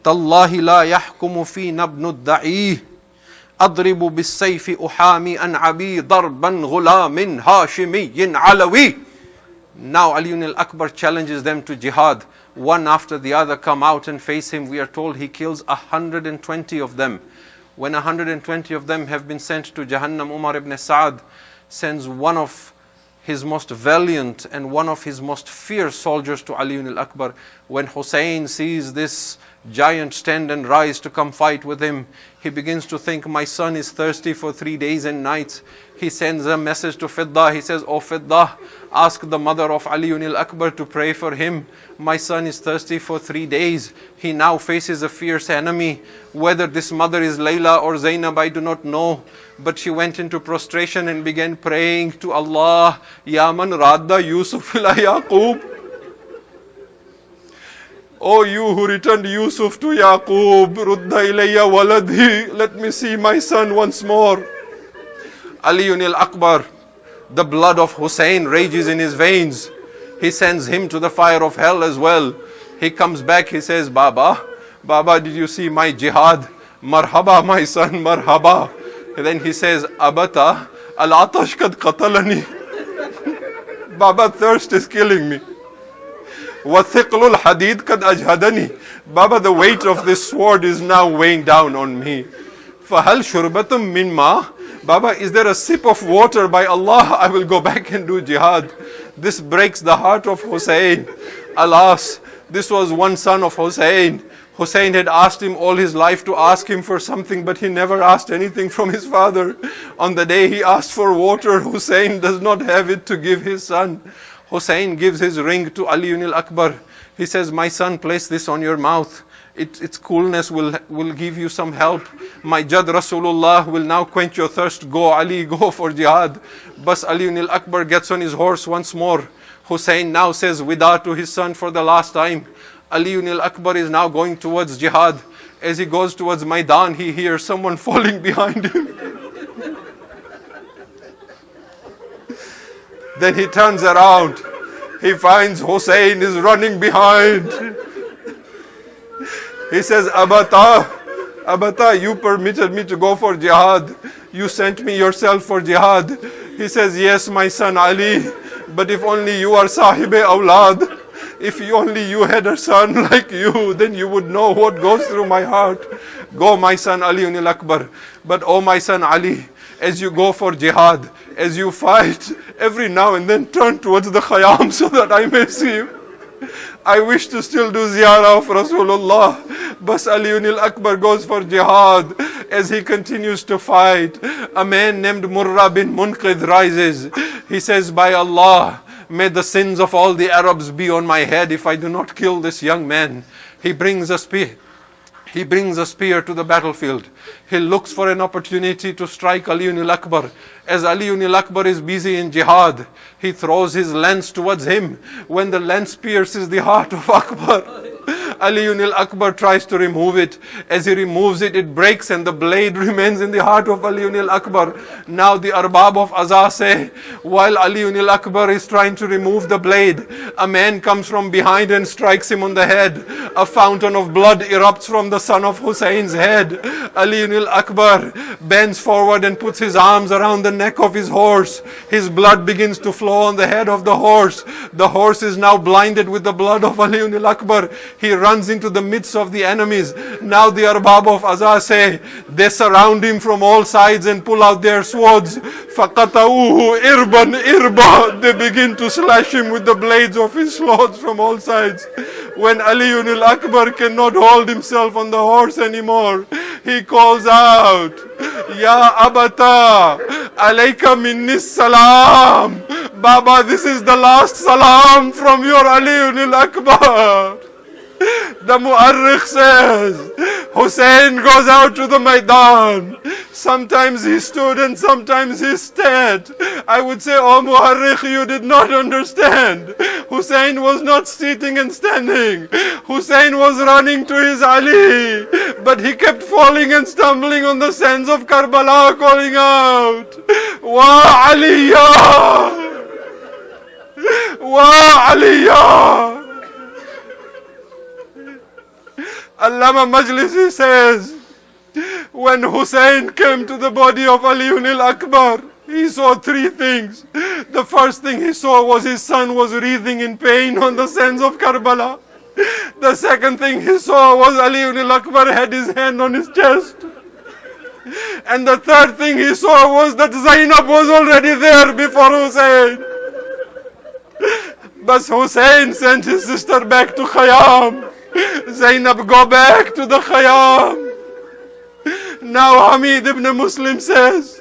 Tallahi la yahkumu fi nabnu da'i. Adribu bis sayfi uhami an abi darban ghulamin hashimiyin alawi. Now Ali ibn al-Akbar challenges them to jihad. One after the other come out and face him. We are told he kills 120 of them. When 120 of them have been sent to Jahannam, Umar ibn Sa'ad sends one of his most valiant and one of his most fierce soldiers to Ali ibn al-Akbar. When Hussein sees this giant stand and rise to come fight with him, he begins to think, my son is thirsty for 3 days and nights. He sends a message to Fiddah. He says, oh Fiddah, ask the mother of Ali ibn al-Akbar to pray for him. My son is thirsty for 3 days. He now faces a fierce enemy. Whether this mother is Layla or Zainab, I do not know. But she went into prostration and began praying to Allah, Ya man radda Yusuf ila Yaqub. Oh, you who returned Yusuf to Yaqub, rudda ilayya waladhi. Let me see my son once more. Ali ibn al-Akbar, the blood of Hussein rages in his veins. He sends him to the fire of hell as well. He comes back, he says, Baba, did you see my jihad? Marhaba, my son, marhaba. And then he says, Abata, al-atash kad qatalani. Baba, thirst is killing me. وَثِقْلُ الْحَدِيدْ قَدْ أَجْهَدَنِي. Baba, the weight of this sword is now weighing down on me. فَهَلْ شُرْبَةٌ مِّن مَا. Baba, is there a sip of water? By Allah, I will go back and do jihad. This breaks the heart of Hussein. Alas, this was one son of Hussein. Hussein had asked him all his life to ask him for something, but he never asked anything from his father. On the day he asked for water, Hussein does not have it to give his son. Hussein gives his ring to Ali ibn al-Akbar. He says, my son, place this on your mouth. Its coolness will give you some help. My Jad Rasulullah will now quench your thirst. Go Ali, go for jihad. But Ali ibn al-Akbar gets on his horse once more. Hussein now says wida to his son for the last time. Ali ibn al-Akbar is now going towards jihad. As he goes towards Maidan, he hears someone falling behind him. Then he turns around. He finds Hussein is running behind. He says, Abata, you permitted me to go for jihad. You sent me yourself for jihad. He says, yes, my son Ali. But if only you are sahibe awlad. If only you had a son like you, then you would know what goes through my heart. Go, my son Ali ibn al-Akbar. But oh, my son Ali, as you go for jihad, as you fight, every now and then turn towards the Khayyam so that I may see you. I wish to still do ziyarah of Rasulullah. But Ali ibn al-Akbar goes for jihad. As he continues to fight, a man named Murra bin Munqidh rises. He says, by Allah, may the sins of all the Arabs be on my head if I do not kill this young man. He brings a spear. He brings a spear to the battlefield. He looks for an opportunity to strike Ali ibn al-Akbar. As Ali ibn al-Akbar is busy in jihad, he throws his lance towards him. When the lance pierces the heart of Akbar, Aliyun al-Akbar tries to remove it. As he removes it, it breaks and the blade remains in the heart of Aliyun al-Akbar. Now the Arbab of Azah say, while Aliyun al-Akbar is trying to remove the blade, a man comes from behind and strikes him on the head. A fountain of blood erupts from the son of Hussein's head. Aliyun al-Akbar bends forward and puts his arms around the neck of his horse. His blood begins to flow on the head of the horse. The horse is now blinded with the blood of Aliyun al-Akbar. He runs into the midst of the enemies. Now the Arbab of Azah say, they surround him from all sides and pull out their swords. فَقَطَعُوهُ إِرْبًا إِرْبًا. They begin to slash him with the blades of his swords from all sides. When Aliyun al-Akbar cannot hold himself on the horse anymore, he calls out, Ya Abata, alayka minni salam. Baba, this is the last salam from your Aliyun al-Akbar. The Mu'arrikh says, Hussein goes out to the Maidan. Sometimes he stood and sometimes he stayed. I would say, oh Mu'arrikh, you did not understand. Hussein was not sitting and standing. Hussein was running to his Ali. But he kept falling and stumbling on the sands of Karbala, calling out, Wa Aliyah! Wa Aliyah! Allama Majlisi says, when Hussein came to the body of Aliyun al-Akbar, he saw three things. The first thing he saw was his son was writhing in pain on the sands of Karbala. The second thing he saw was Aliyun al-Akbar had his hand on his chest. And the third thing he saw was that Zainab was already there before Hussein. But Hussein sent his sister back to Khayyam. Zainab, go back to the Khayyam. Now Hamid ibn Muslim says,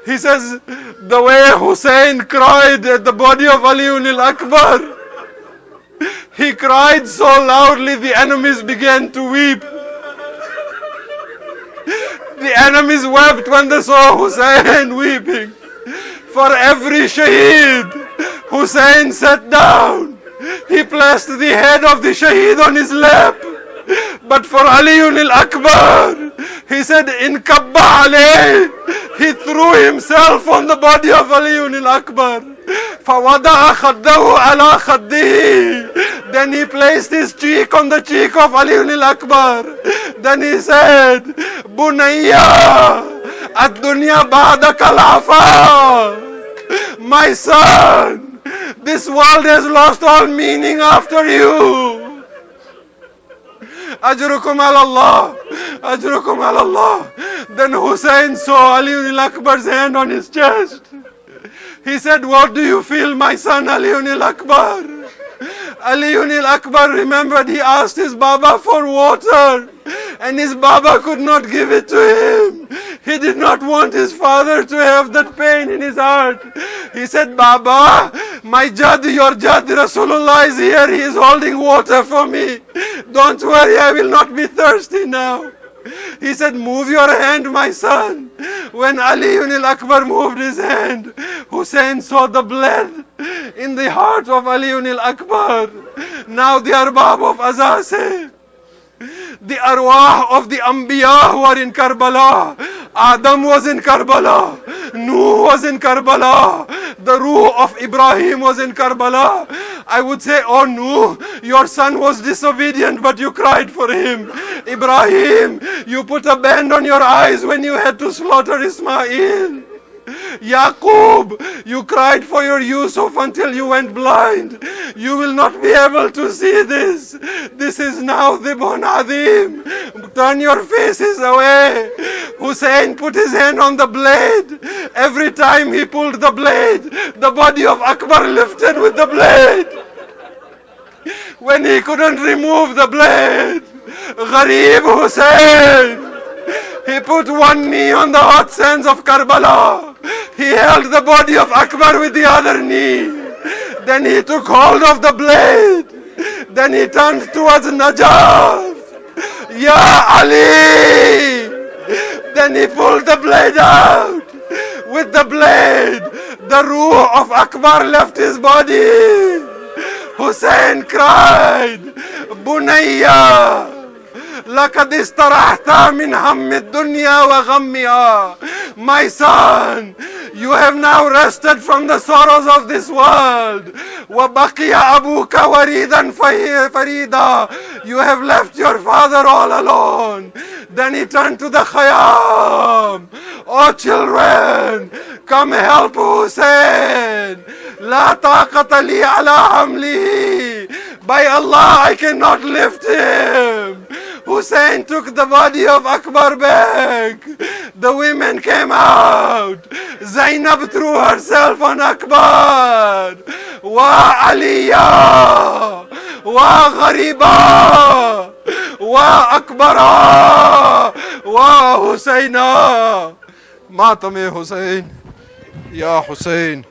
he says, the way Hussein cried at the body of Aliyun al-Akbar, he cried so loudly the enemies began to weep. The enemies wept when they saw Hussein weeping. For every shaheed, Hussein sat down. He placed the head of the shaheed on his lap. But for Aliyun al-Akbar, he said, in kabba alayh, he threw himself on the body of Aliyun al-Akbar. فَوَضَعَ خَدَّهُ عَلَى خَدِّهِ. Then he placed his cheek on the cheek of Aliyun al-Akbar. Then he said, Bunayya, ad-dunya ba'daka al-afa. My son, this world has lost all meaning after you. Ajrukum ala Allah. Ajrukum ala Allah. Then Hussein saw Aliyun al-Akbar's hand on his chest. He said, what do you feel, my son Aliyun al-Akbar? Aliyun al-Akbar remembered he asked his Baba for water and his Baba could not give it to him. He did not want his father to have that pain in his heart. He said, Baba, my Jad, your Jad, Rasulullah is here. He is holding water for me. Don't worry, I will not be thirsty now. He said, move your hand, my son. When Aliyun al-Akbar moved his hand, Hussein saw the blood in the heart of Aliyun al-Akbar. Now the Arbab of Azah say, the arwah of the Anbiya who are in Karbala. Adam was in Karbala. Nuh was in Karbala. The ruh of Ibrahim was in Karbala. I would say, oh Nuh, your son was disobedient, but you cried for him. Ibrahim, you put a band on your eyes when you had to slaughter Ismail. Yaqub, you cried for your Yusuf until you went blind. You will not be able to see this. This is now Dhibun Adhim. Turn your faces away. Hussein put his hand on the blade. Every time he pulled the blade, the body of Akbar lifted with the blade. When he couldn't remove the blade, Gharib Hussein, he put one knee on the hot sands of Karbala. He held the body of Akbar with the other knee. Then he took hold of the blade. Then he turned towards Najaf. Ya Ali! Then he pulled the blade out. With the blade, the ruh of Akbar left his body. Hussein cried, بنيا لقد استرحت من هم الدنيا وغمها. My son, you have now rested from the sorrows of this world. وبقي أبوك وريدا فريدا. You have left your father all alone. Then he turned to the Khayyam. Oh children, come help Hussein. لا طاقة لي على حمله. By Allah, I cannot lift him. Hussein took the body of Akbar back. The women came out. Zainab threw herself on Akbar. Wa Aliya, wa Ghariba, wa Akbara, wa Husaina. Matame Hussein, Ya Hussein.